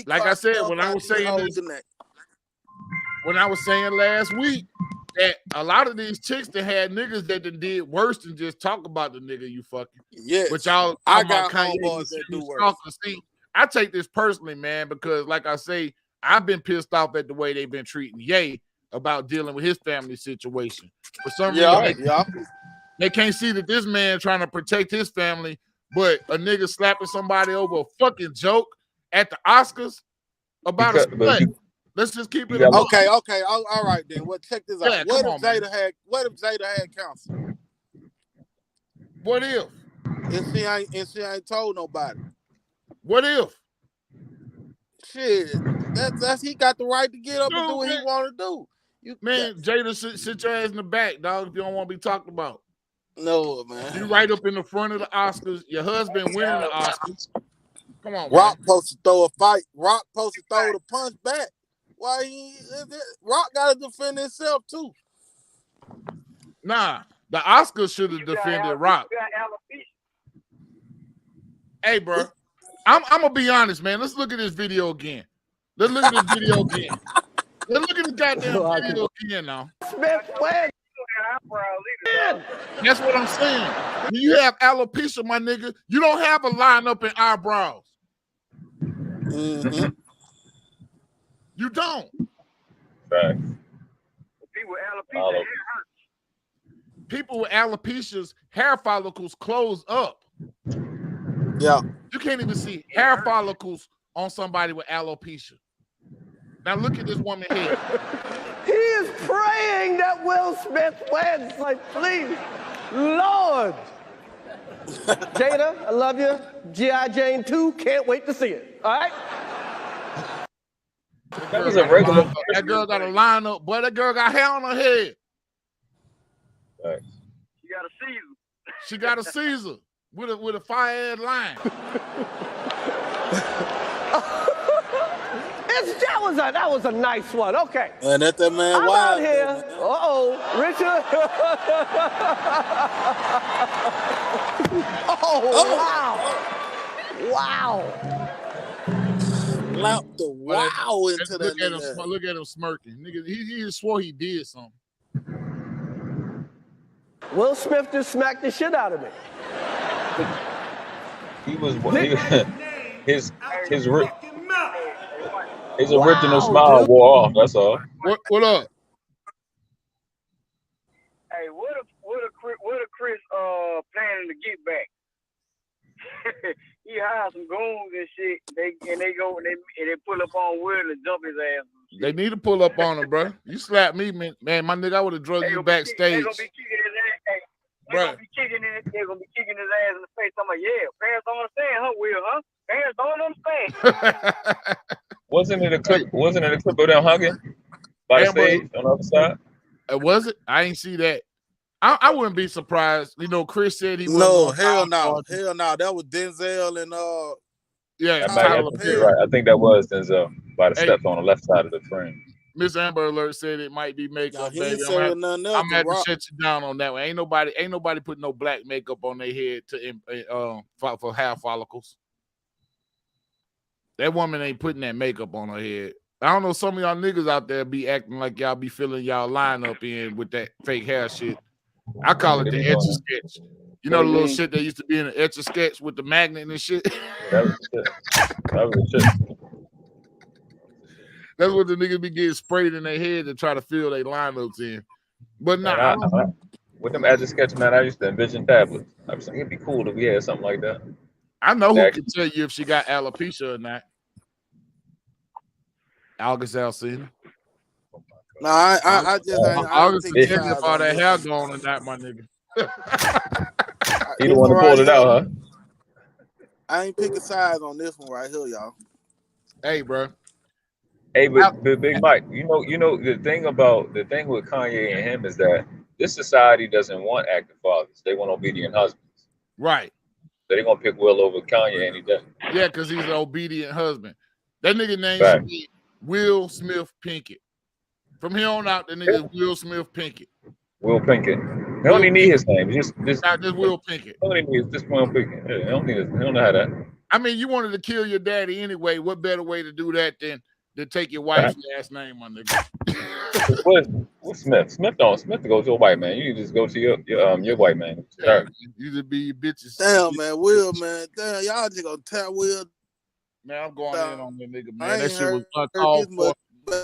like I said, when I was saying last week, that a lot of these chicks that had niggas that did worse than just talk about the nigga you fucking. Yeah. But y'all, I got homeboys that do worse. See, I take this personally, man, because like I say, I've been pissed off at the way they've been treating Ye about dealing with his family situation. For some reason, they can't see that this man trying to protect his family, but a nigga slapping somebody over a fucking joke at the Oscars about a slut. Let's just keep it. Okay. All right then. Well, check this out. Yeah, What if Jada had counsel? What if? And she ain't told nobody. What if? Shit, that's he got the right to get up and do what he want to do. Jada, sit your ass in the back, dog. If you don't want to be talked about. No, man. You right up in the front of the Oscars. Your husband winning the Oscars. Come on, Rock man. supposed to throw a fight. Rock supposed to throw the punch back. Why Rock got to defend himself too? Nah, the Oscars should have defended Rock. Hey, bro, I'm gonna be honest, man. Let's look at this video again. Let's look at this video again. Let's look at the goddamn video again now. That's what I'm saying. When you have alopecia, my nigga, you don't have a lineup in eyebrows. Mm-hmm. You don't. Right. People with alopecia's hair follicles close up. Yeah. You can't even see hair follicles on somebody with alopecia. Now look at this woman here. He is praying that Will Smith wins. Like, please, Lord. Jada, I love you. G.I. Jane 2, can't wait to see it. All right? That was a regular. That girl got a lineup, boy. That girl got hair on her head. Right. She got a Caesar with a fire-ass line. That was a nice one. Okay. And that man I'm wild. out here. Richard. Wow. Slap the wow into that nigga. Look at him smirking. Nigga, he just swore he did something. Will Smith just smacked the shit out of me. His original smile wore off. That's all. What up? Hey, what if Chris planning to get back? He hired some goons and shit. They pull up on Will and jump his ass. They need to pull up on him, bro. You slapped me, man. My nigga, I would have drugged you backstage. They're gonna be kicking his ass. They're gonna be kicking his ass in the face. I'm like, yeah, parents don't understand, huh, Will, huh? Parents don't understand. Wasn't it a clip of them hugging by the stage on the other side? Was it? I ain't see that. I wouldn't be surprised. You know, Chris said he no. That was Denzel and Tyler Perry. Right. I think that was Denzel by the steps on the left side of the frame. Miss Amber Alert said it might be makeup, baby. I'm gonna have to shut you down on that one. Ain't nobody putting no black makeup on their head for hair follicles. That woman ain't putting that makeup on her head. I don't know, some of y'all niggas out there be acting like y'all be filling y'all line up in with that fake hair shit. I call it the Etch-a-Sketch. You know the little shit that used to be in the Etch-a-Sketch with the magnet and shit? That was the shit. That's what the niggas be getting sprayed in their head to try to fill their lineups in. But with them Etch-a-Sketch, man, I used to envision tablets. I was like, it'd be cool if we had something like that. I know who can tell you if she got alopecia or not. August Alsina. No, I just August can tell you if all that hair gone or not, my nigga. He the one who pulled it out, huh? I ain't picking sides on this one right here, y'all. Hey, bro. Hey, but Big Mike, you know the thing with Kanye and him is that this society doesn't want active fathers. They want obedient husbands. Right. So they're gonna pick Will over Kanye any day. Yeah, because he's an obedient husband. That nigga name Right. should be Will Smith Pinkett. From here on out, the nigga is Will Smith Pinkett. Will Pinkett. They don't even need his name. Just Will Pinkett. All they need is just Will Pinkett. Yeah, they don't know how that. I mean, you wanted to kill your daddy anyway. What better way to do that than to take your wife's last name, my nigga? What Smith? Smith to go to a white man. You just go to your white man. Yeah, you just be your bitches. Damn, man, Will, man. Damn, y'all just gonna tell Will. Man, I'm going in on that nigga, man. That shit was uncalled for.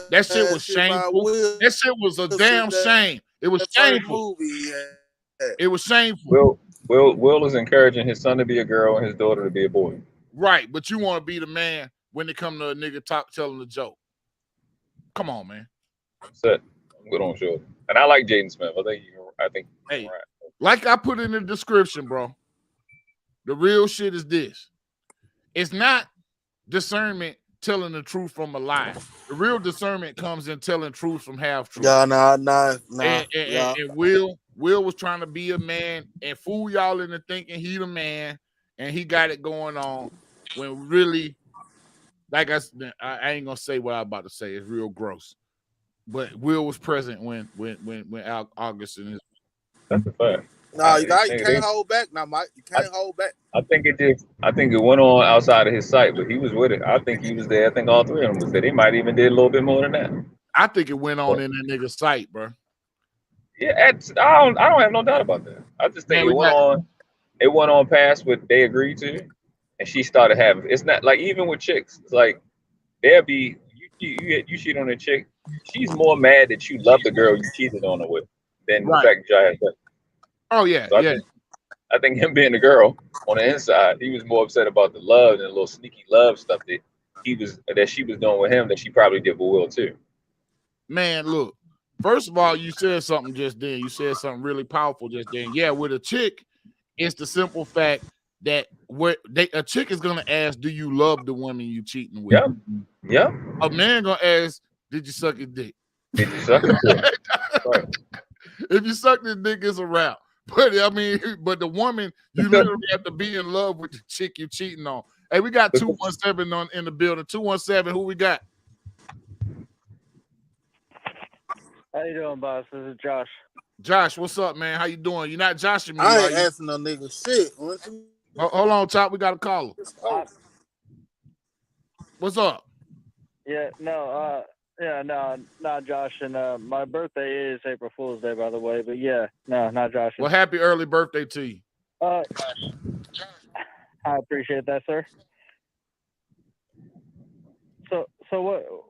That shit was shameful. That shit was a damn shame. It was shameful. It was shameful. Will is encouraging his son to be a girl and his daughter to be a boy. Right, but you want to be the man when it come to a nigga telling a joke. Come on, man. Set. I'm good on show. And I like Jaden Smith. I think hey, right. Like I put in the description, bro. The real shit is this. It's not discernment telling the truth from a lie. The real discernment comes in telling truth from half truth. Nah. And Will was trying to be a man and fool y'all into thinking he the man, and he got it going on when really, like I ain't gonna say what I'm about to say. It's real gross. But Will was present when August and his. That's a fact. No, you can't hold back now, Mike. You can't hold back. I think it went on outside of his sight, but he was with it. I think he was there. I think all three of them was there. They might even did a little bit more than that. I think it went on in that nigga's sight, bro. Yeah, I don't have no doubt about that. I just think it went on past what they agreed to, and she started having. It's not like even with chicks. It's like there'll be you cheat on a chick. She's more mad that you love the girl you cheated on her with than the fact that y'all had sex. Oh yeah, so I think him being the girl on the inside, he was more upset about the love and the little sneaky love stuff that she was doing with him that she probably did with Will too. Man, look. First of all, you said something just then. You said something really powerful just then. Yeah, with a chick, it's the simple fact that a chick is gonna ask, "Do you love the woman you cheating with?" Yeah. A man gonna ask, "Did you suck his dick?" Did you suck his dick? Right. If you suck his dick, it's a wrap. But I mean, but the woman, you literally have to be in love with the chick you're cheating on. Hey, we got 217 in the building. 217, who we got? How you doing, boss? This is Josh. Josh, what's up, man? How you doing? You're not joshing me. I ain't asking no nigga shit. Hold on, Top. We got a caller. What's up? Yeah, no, not Josh. And my birthday is April Fool's Day, by the way. But yeah, no, not Josh. Well, happy early birthday to you. I appreciate that, sir. So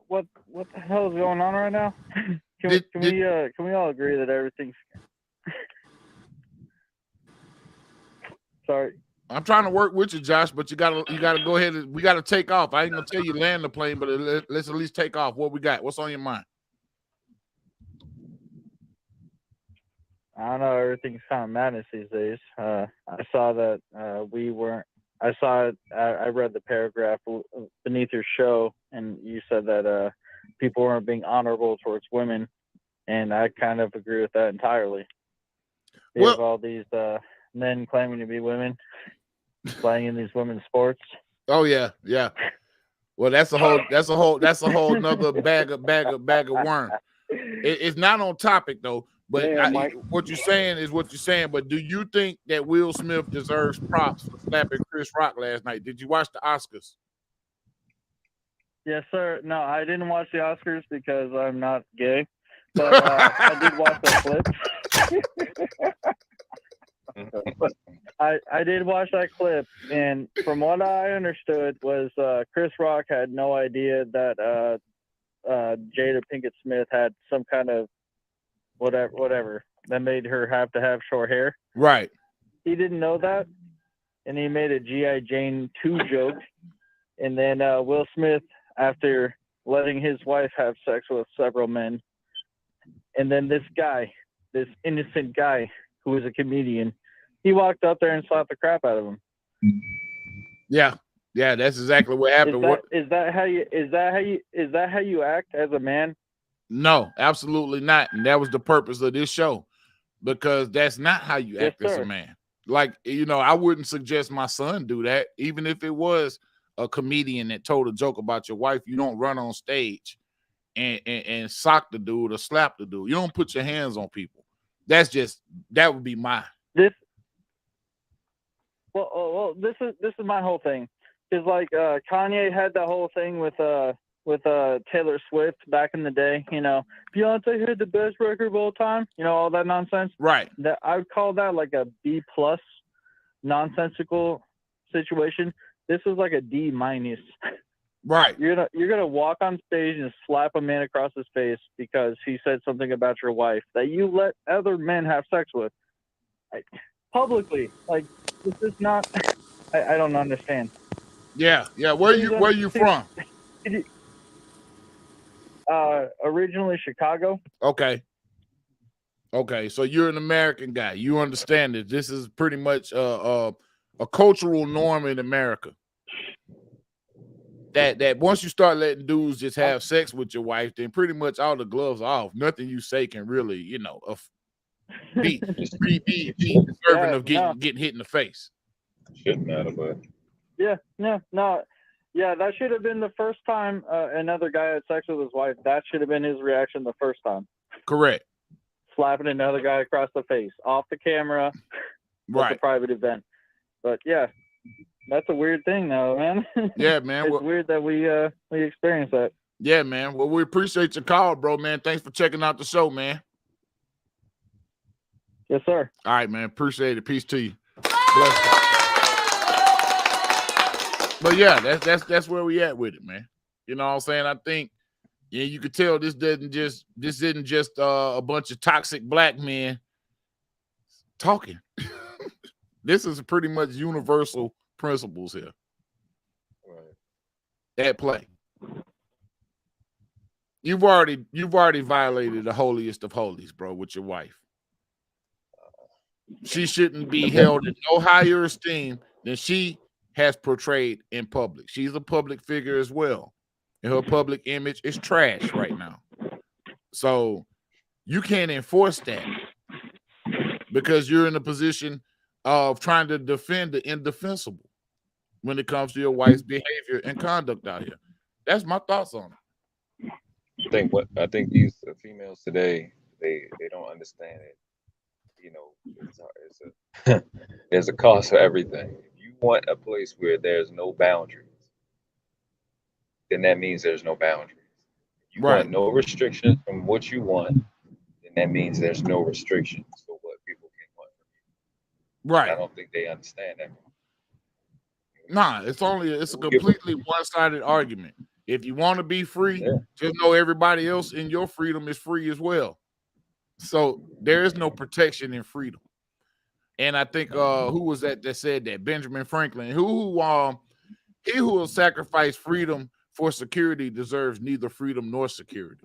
what the hell is going on right now? Can we all agree that everything's sorry? I'm trying to work with you, Josh, but you gotta go ahead and we gotta take off. I ain't gonna tell you land the plane, but let's at least take off. What we got? What's on your mind? I don't know. Everything's kind of madness these days. I saw that I read the paragraph beneath your show, and you said that people weren't being honorable towards women, and I kind of agree with that entirely. You have all these men claiming to be women playing in these women's sports. Oh yeah. Well, that's a whole nother bag of worms. It's not on topic though. But what you're saying is what you're saying. But do you think that Will Smith deserves props for slapping Chris Rock last night? Did you watch the Oscars? Yes, sir. No, I didn't watch the Oscars because I'm not gay. But I did watch that clip. I did watch that clip, and from what I understood was Chris Rock had no idea that Jada Pinkett Smith had some kind of whatever that made her have to have short hair. Right. He didn't know that, and he made a G.I. Jane 2 joke. And then Will Smith, after letting his wife have sex with several men, and then this innocent guy who was a comedian, he walked up there and slapped the crap out of him. Yeah. Yeah, that's exactly what happened. Is that how you act as a man? No, absolutely not. And that was the purpose of this show, because that's not how you act as a man. Like, I wouldn't suggest my son do that, even if it was a comedian that told a joke about your wife. You don't run on stage and sock the dude or slap the dude. You don't put your hands on people. That would be my this. Well, this is my whole thing. Is like Kanye had that whole thing with Taylor Swift back in the day. Beyonce had the best record of all time. All that nonsense. Right. That I would call that like a B+ nonsensical situation. This was like a D-. Right. You're gonna walk on stage and slap a man across his face because he said something about your wife that you let other men have sex with, publicly. Like, this is not. I don't understand. Yeah. Where you from? Originally Chicago. Okay. So you're an American guy. You understand that this is pretty much a cultural norm in America. That once you start letting dudes just have sex with your wife, then pretty much all the gloves are off. Nothing you say can really, be deserving of getting hit in the face. Shouldn't matter, but yeah, that should have been the first time another guy had sex with his wife. That should have been his reaction the first time. Correct. Slapping another guy across the face, off the camera. Right. It's a private event. But yeah, that's a weird thing, though, man. Yeah, man. It's weird that we experience that. Yeah, man. Well, we appreciate your call, bro, man. Thanks for checking out the show, man. Yes, sir. All right, man. Appreciate it. Peace to you. Bless you. But yeah, that's where we at with it, man. You know what I'm saying? I think, you could tell this isn't just a bunch of toxic black men talking. This is pretty much universal principles here. Right. At play. You've already violated the holiest of holies, bro, with your wife. She shouldn't be held in no higher esteem than she has portrayed in public. She's a public figure as well, and her public image is trash right now. So you can't enforce that because you're in a position of trying to defend the indefensible when it comes to your wife's behavior and conduct out here. That's my thoughts on it. I think these females today, they don't understand it. There's a cost for everything. If you want a place where there's no boundaries, then that means there's no boundaries. If you want no restrictions from what you want, then that means there's no restrictions for what people can want from you. Right. I don't think they understand that. Nah, it's a completely one-sided argument. If you want to be free, just know everybody else in your freedom is free as well. So there is no protection in freedom. And I think who was that said that? Benjamin Franklin. He who will sacrifice freedom for security deserves neither freedom nor security.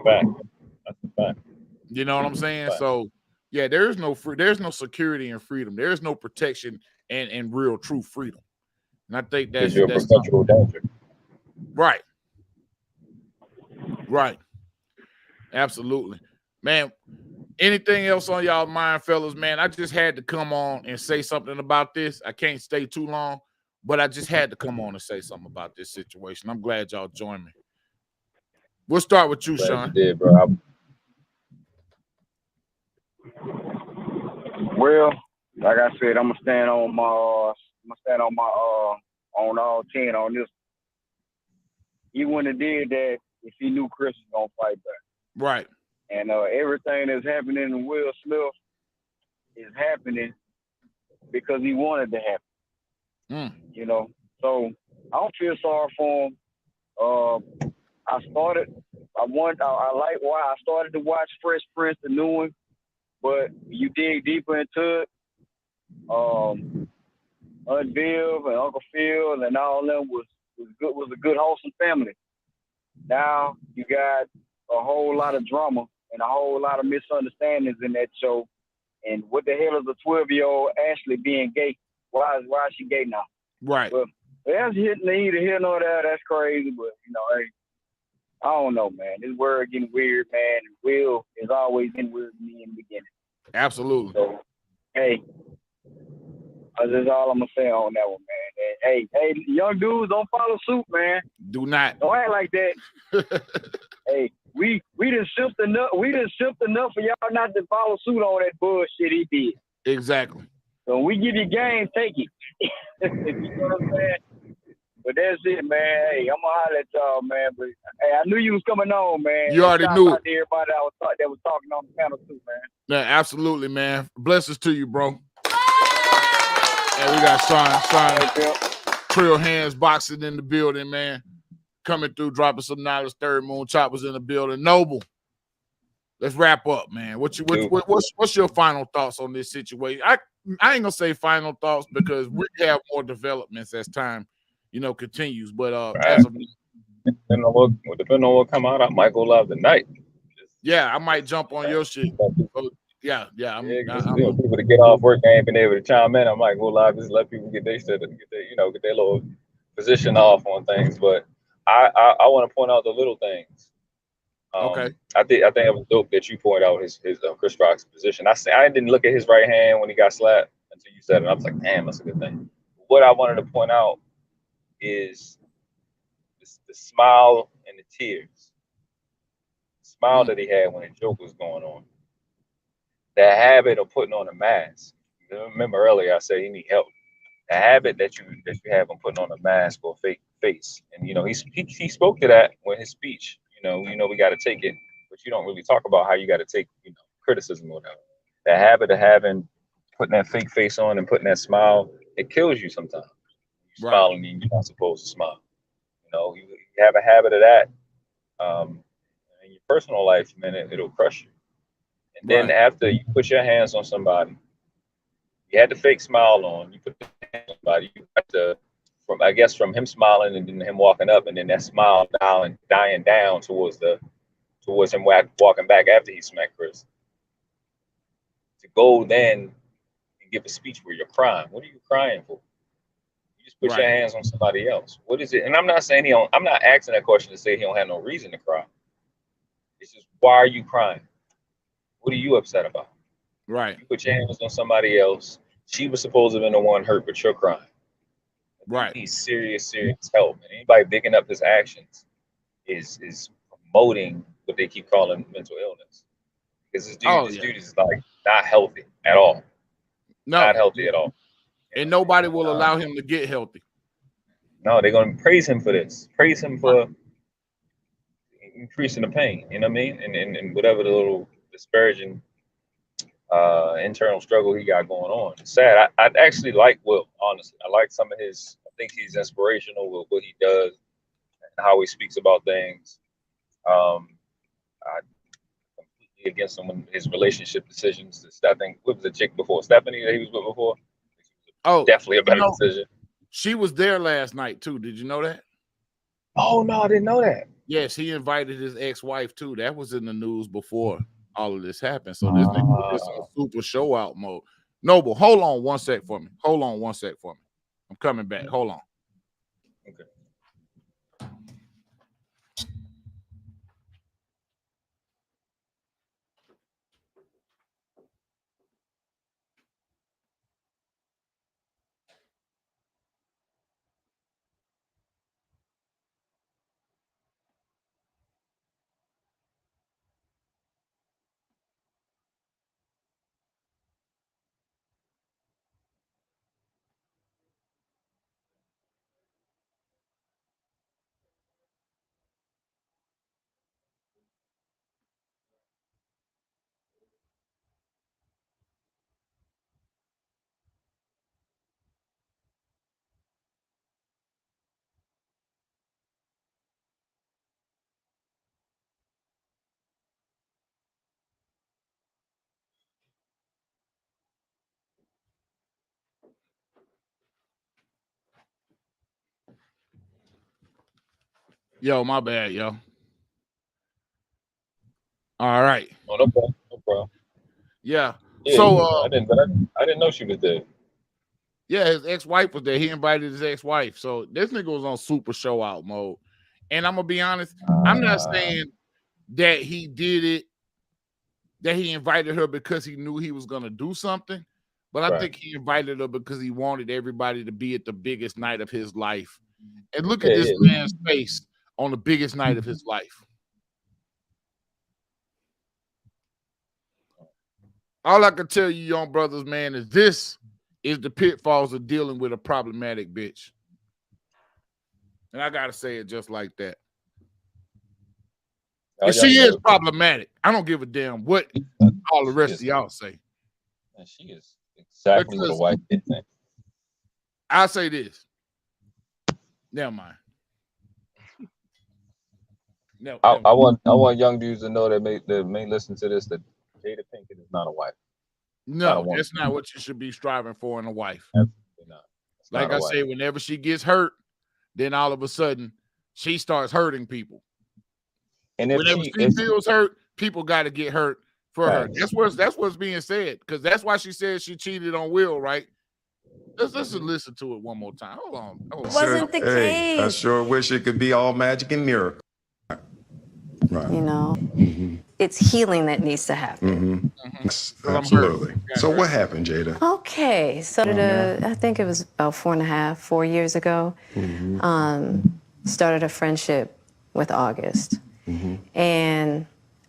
Fact. That's a fact. You know what I'm saying? Fact. So yeah, there's no security in freedom. There's no protection and real true freedom. And I think that's perpetual danger. Right. Absolutely. Man, anything else on y'all mind, fellas? Man, I just had to come on and say something about this. I can't stay too long, but I just had to come on and say something about this situation. I'm glad y'all joined me. We'll start with you, Sean. You did, bro. Well, like I said, I'm gonna stand on on all 10 on this. He wouldn't have did that if he knew Chris was gonna fight back. Right. And everything that's happening to Will Smith is happening because he wanted to happen. So I don't feel sorry for him. I like why I started to watch Fresh Prince, the new one, but you dig deeper into it. Aunt Viv and Uncle Phil and all of them was a good wholesome family. Now you got a whole lot of drama and a whole lot of misunderstandings in that show. And what the hell is a 12-year-old Ashley being gay? Why is she gay now? Right. Well, That's hitting neither here nor there. That's crazy, but hey, I don't know, man. This world getting weird, man. Will is always been weird to me in the beginning. Absolutely. So, hey, that's all I'm gonna say on that one, man. And, hey, young dudes, don't follow suit, man. Do not. Don't act like that. Hey, we done simped enough. We done simped enough for y'all not to follow suit on that bullshit he did. Exactly. So when we give you game, take it. You know what I'm saying? But that's it, man. Hey, I'm gonna holler at y'all, man. But hey, I knew you was coming on, man. You already Shout knew out it. to everybody that was talking on the panel too, man. Yeah, absolutely, man. Blessings to you, bro. And we got Sean Trill Hands boxing in the building, man. Coming through, dropping some knowledge. Third Moon Choppers in the building. Noble, let's wrap up, man. What's your final thoughts on this situation? I ain't gonna say final thoughts because we have more developments as time, continues. But as of depending on what come out, I might go live tonight. Yeah, I might jump on your shit. Yeah. People to get off work, I ain't been able to chime in. I might go live, just let people get their little position off on things. But I want to point out the little things. Okay. I think it was dope that you pointed out his Chris Rock's position. I didn't look at his right hand when he got slapped until you said it. I was like, damn, that's a good thing. What I wanted to point out is the smile and the tears. The smile that he had when the joke was going on. The habit of putting on a mask. Remember earlier I said he need help. The habit that you have of putting on a mask or a fake face, and he spoke to that with his speech. We got to take it, but you don't really talk about how you got to take criticism or whatever. The habit of putting that fake face on and putting that smile, it kills you sometimes. You smile and you're not supposed to smile. You have a habit of that. In your personal life, man, it'll crush you. And then after you put your hands on somebody, you had the fake smile on. You put the hands on somebody. You got from him smiling and then him walking up, and then that smile dying down towards him walking back after he smacked Chris. To go then and give a speech where you're crying. What are you crying for? You just put your hands on somebody else. What is it? And I'm not saying I'm not asking that question to say he don't have no reason to cry. It's just, why are you crying? What are you upset about? Right. You put your hands on somebody else. She was supposed to have been the one hurt, but you're crying. Right. He needs serious help. And anybody picking up his actions is promoting what they keep calling mental illness. Because this dude is like not healthy at all. No. Not healthy at all. And nobody will allow him to get healthy. No, they're going to praise him for this. Praise him for increasing the pain. You know what I mean? And whatever the little disparaging internal struggle he got going on. It's sad. I actually like Will, honestly. I like some of his, I think he's inspirational with what he does and how he speaks about things. I completely against his relationship decisions. I think, what was the chick before? Stephanie that he was with before? Oh, definitely a better decision. She was there last night too. Did you know that? Oh no, I didn't know that. Yes, he invited his ex-wife too. That was in the news before all of this happened. So this nigga is on super show out mode. Noble, hold on one sec for me. I'm coming back. Hold on. Okay. Yo, my bad, yo. All right. Oh, no problem. No problem. Yeah. Yeah, So I didn't know she was dead. Yeah, his ex-wife was there. He invited his ex-wife. So this nigga was on super show out mode. And I'm gonna be honest, I'm not saying that he did it, that he invited her because he knew he was gonna do something, but I think he invited her because he wanted everybody to be at the biggest night of his life. And look at this man's face on the biggest night of his life. All I can tell you, young brothers, man, is this is the pitfalls of dealing with a problematic bitch. And I gotta say it just like that. And she is problematic. I don't give a damn what all the rest of y'all say. And she is exactly what a white kid thinks. I'll say this. Never mind. I want young dudes to know that may listen to this, that Jada Pinkett is not a wife. No, that's not what you should be striving for in a wife. Absolutely not. Like I say, whenever she gets hurt, then all of a sudden she starts hurting people. And whenever she feels hurt, people got to get hurt for her. That's what's being said, because that's why she said she cheated on Will, right? Let's listen to it one more time. Hold on. Wasn't the case. I sure wish it could be all magic and miracle. Right. You know, it's healing that needs to happen. Absolutely. So what happened, Jada? Okay, so I think it was about 4 years ago. Started a friendship with August, and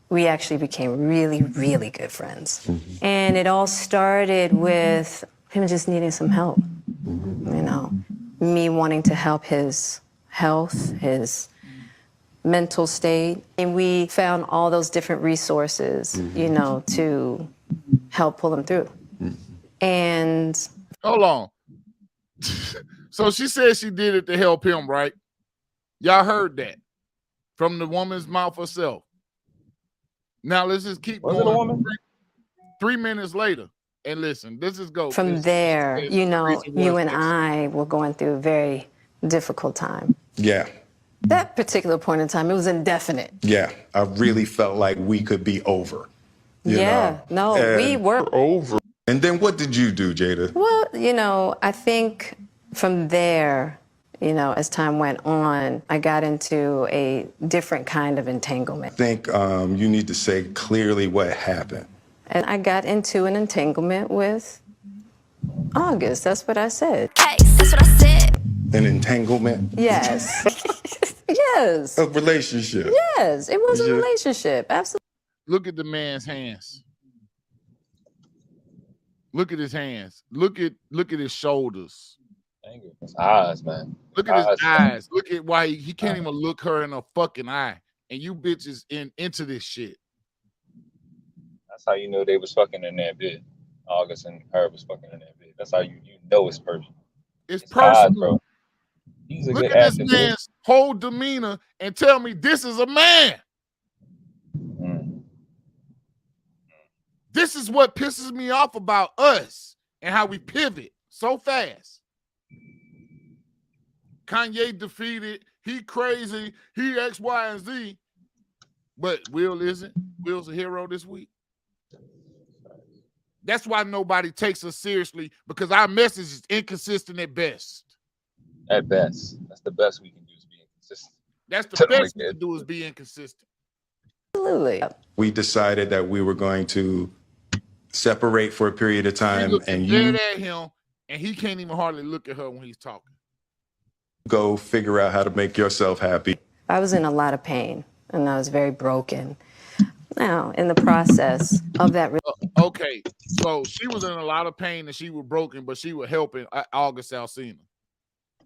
we actually became really, really good friends. And it all started with him just needing some help. You know, me wanting to help his health, his mental state, and we found all those different resources, you know, to help pull him through. And hold on. So she said she did it to help him, right? Y'all heard that from the woman's mouth herself. Now let's just keep going. Was it a woman? 3 minutes later, and listen, this is go. From there, you know, you and I were going through a very difficult time. Yeah. That particular point in time, it was indefinite. Yeah, I really felt like we could be over. You know? We were over. And then what did you do, Jada? Well, you know, I think from there, you know, as time went on, I got into a different kind of entanglement. I think you need to say clearly what happened. And I got into an entanglement with August. That's what I said. Hey, that's what I said. An entanglement? Yes. Yes. A relationship? Yes, it was a relationship. Absolutely. Look at the man's hands. Look at his hands. Look at his shoulders. His eyes, man. Look at his eyes. Look at why he can't even look her in the fucking eye. And you bitches into this shit. That's how you know they was fucking in that bed. August and her was fucking in that bed. That's how you know it's personal. It's personal. Eyes, bro. He's a Look good at this actor, man's whole demeanor and tell me this is a man. This is what pisses me off about us and how we pivot so fast. Kanye defeated, he crazy, he X, Y, and Z. But Will isn't. Will's a hero this week. That's why nobody takes us seriously, because our message is inconsistent at best. At best. That's the best we can do is be inconsistent. That's the best we can do is be inconsistent. Absolutely. We decided that we were going to separate for a period of time, and you dead at him, and he can't even hardly look at her when he's talking. Go figure out how to make yourself happy. I was in a lot of pain, and I was very broken. Now, in the process of that... Okay, so she was in a lot of pain and she was broken, but she was helping August Alsina.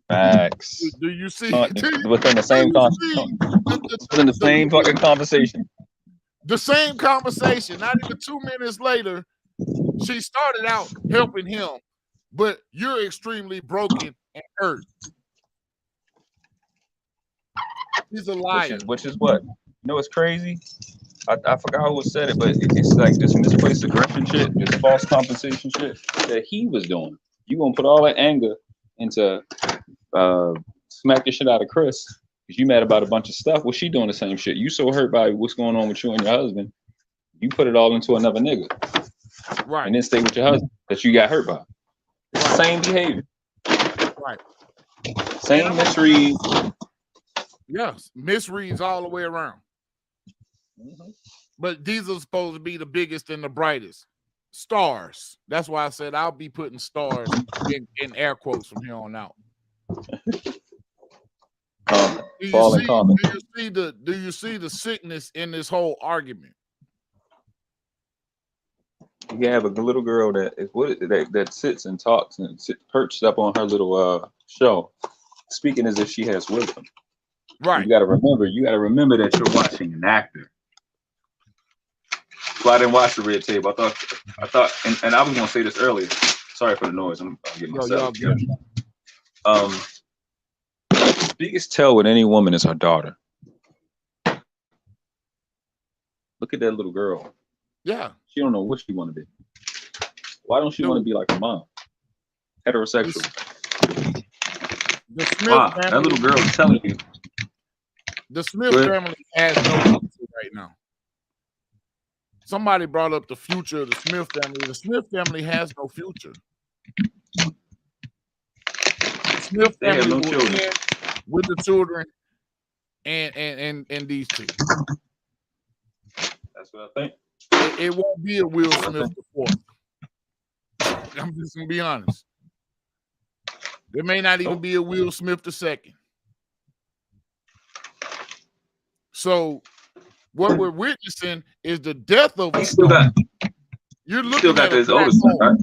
Facts. Do you see? Within the same within the same fucking conversation. The same conversation. Not even 2 minutes later, she started out helping him, but you're extremely broken and hurt. He's a liar. Which is what? You know what's crazy? I forgot who said it, but it's like this misplaced aggression shit, this false compensation shit that he was doing. You gonna put all that anger into smack the shit out of Chris because you mad about a bunch of stuff. Well, she doing the same shit. You so hurt by what's going on with you and your husband, you put it all into another nigga, right? And then stay with your husband that you got hurt by. Same behavior. Right. Same misread. Yes, misreads all the way around. But these are supposed to be the biggest and the brightest. Stars. That's why I said I'll be putting stars in air quotes from here on out. Do you see the sickness in this whole argument? You have a little girl that sits and talks and perched up on her little show, speaking as if she has wisdom. Right. You got to remember that you're watching an actor. Well, I didn't watch the red table. I thought, and I was going to say this earlier. Sorry for the noise. I'm getting myself together. Biggest tell with any woman is her daughter. Look at that little girl. Yeah. She don't know what she want to be. Why don't she want to be like her mom? Heterosexual. That little girl is telling you. The Smith family has no future right now. Somebody brought up the future of the Smith family. The Smith family has no future. The Smith family have no children. With the children and these two. That's what I think. It won't be a Will Smith before. I'm just gonna be honest. There may not even be a Will Smith II. So what we're witnessing is the death of a star. You're looking still got at his oldest son, right?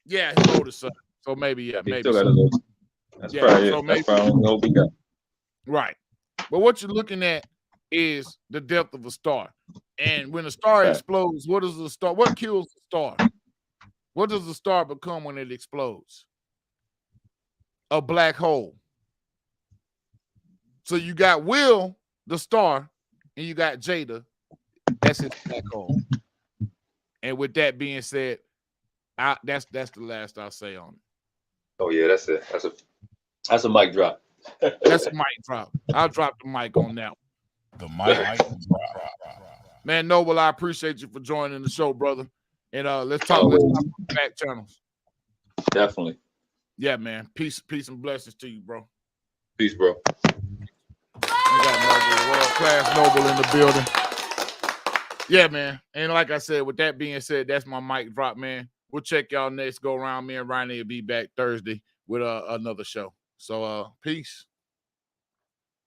Yeah, his oldest son. So maybe, maybe. Still got his oldest. That's probably it. That's probably all we got. Right. But what you're looking at is the death of a star. And when a star explodes, what is the star? What kills the star? What does the star become when it explodes? A black hole. So you got Will, the star, and you got Jada. That's his black hole. And with that being said, that's the last I'll say on it. Oh yeah, that's it. That's a mic drop. That's a mic drop. I'll drop the mic on that one. The mic drop. Man, Noble, I appreciate you for joining the show, brother. And let's talk on the back channels. Definitely. Yeah, man. Peace and blessings to you, bro. Peace, bro. We got Noble, world-class Noble in the building. Yeah, man. And like I said, with that being said, that's my mic drop, man. We'll check y'all next go around. Me and Ronnie will be back Thursday with another show. So peace.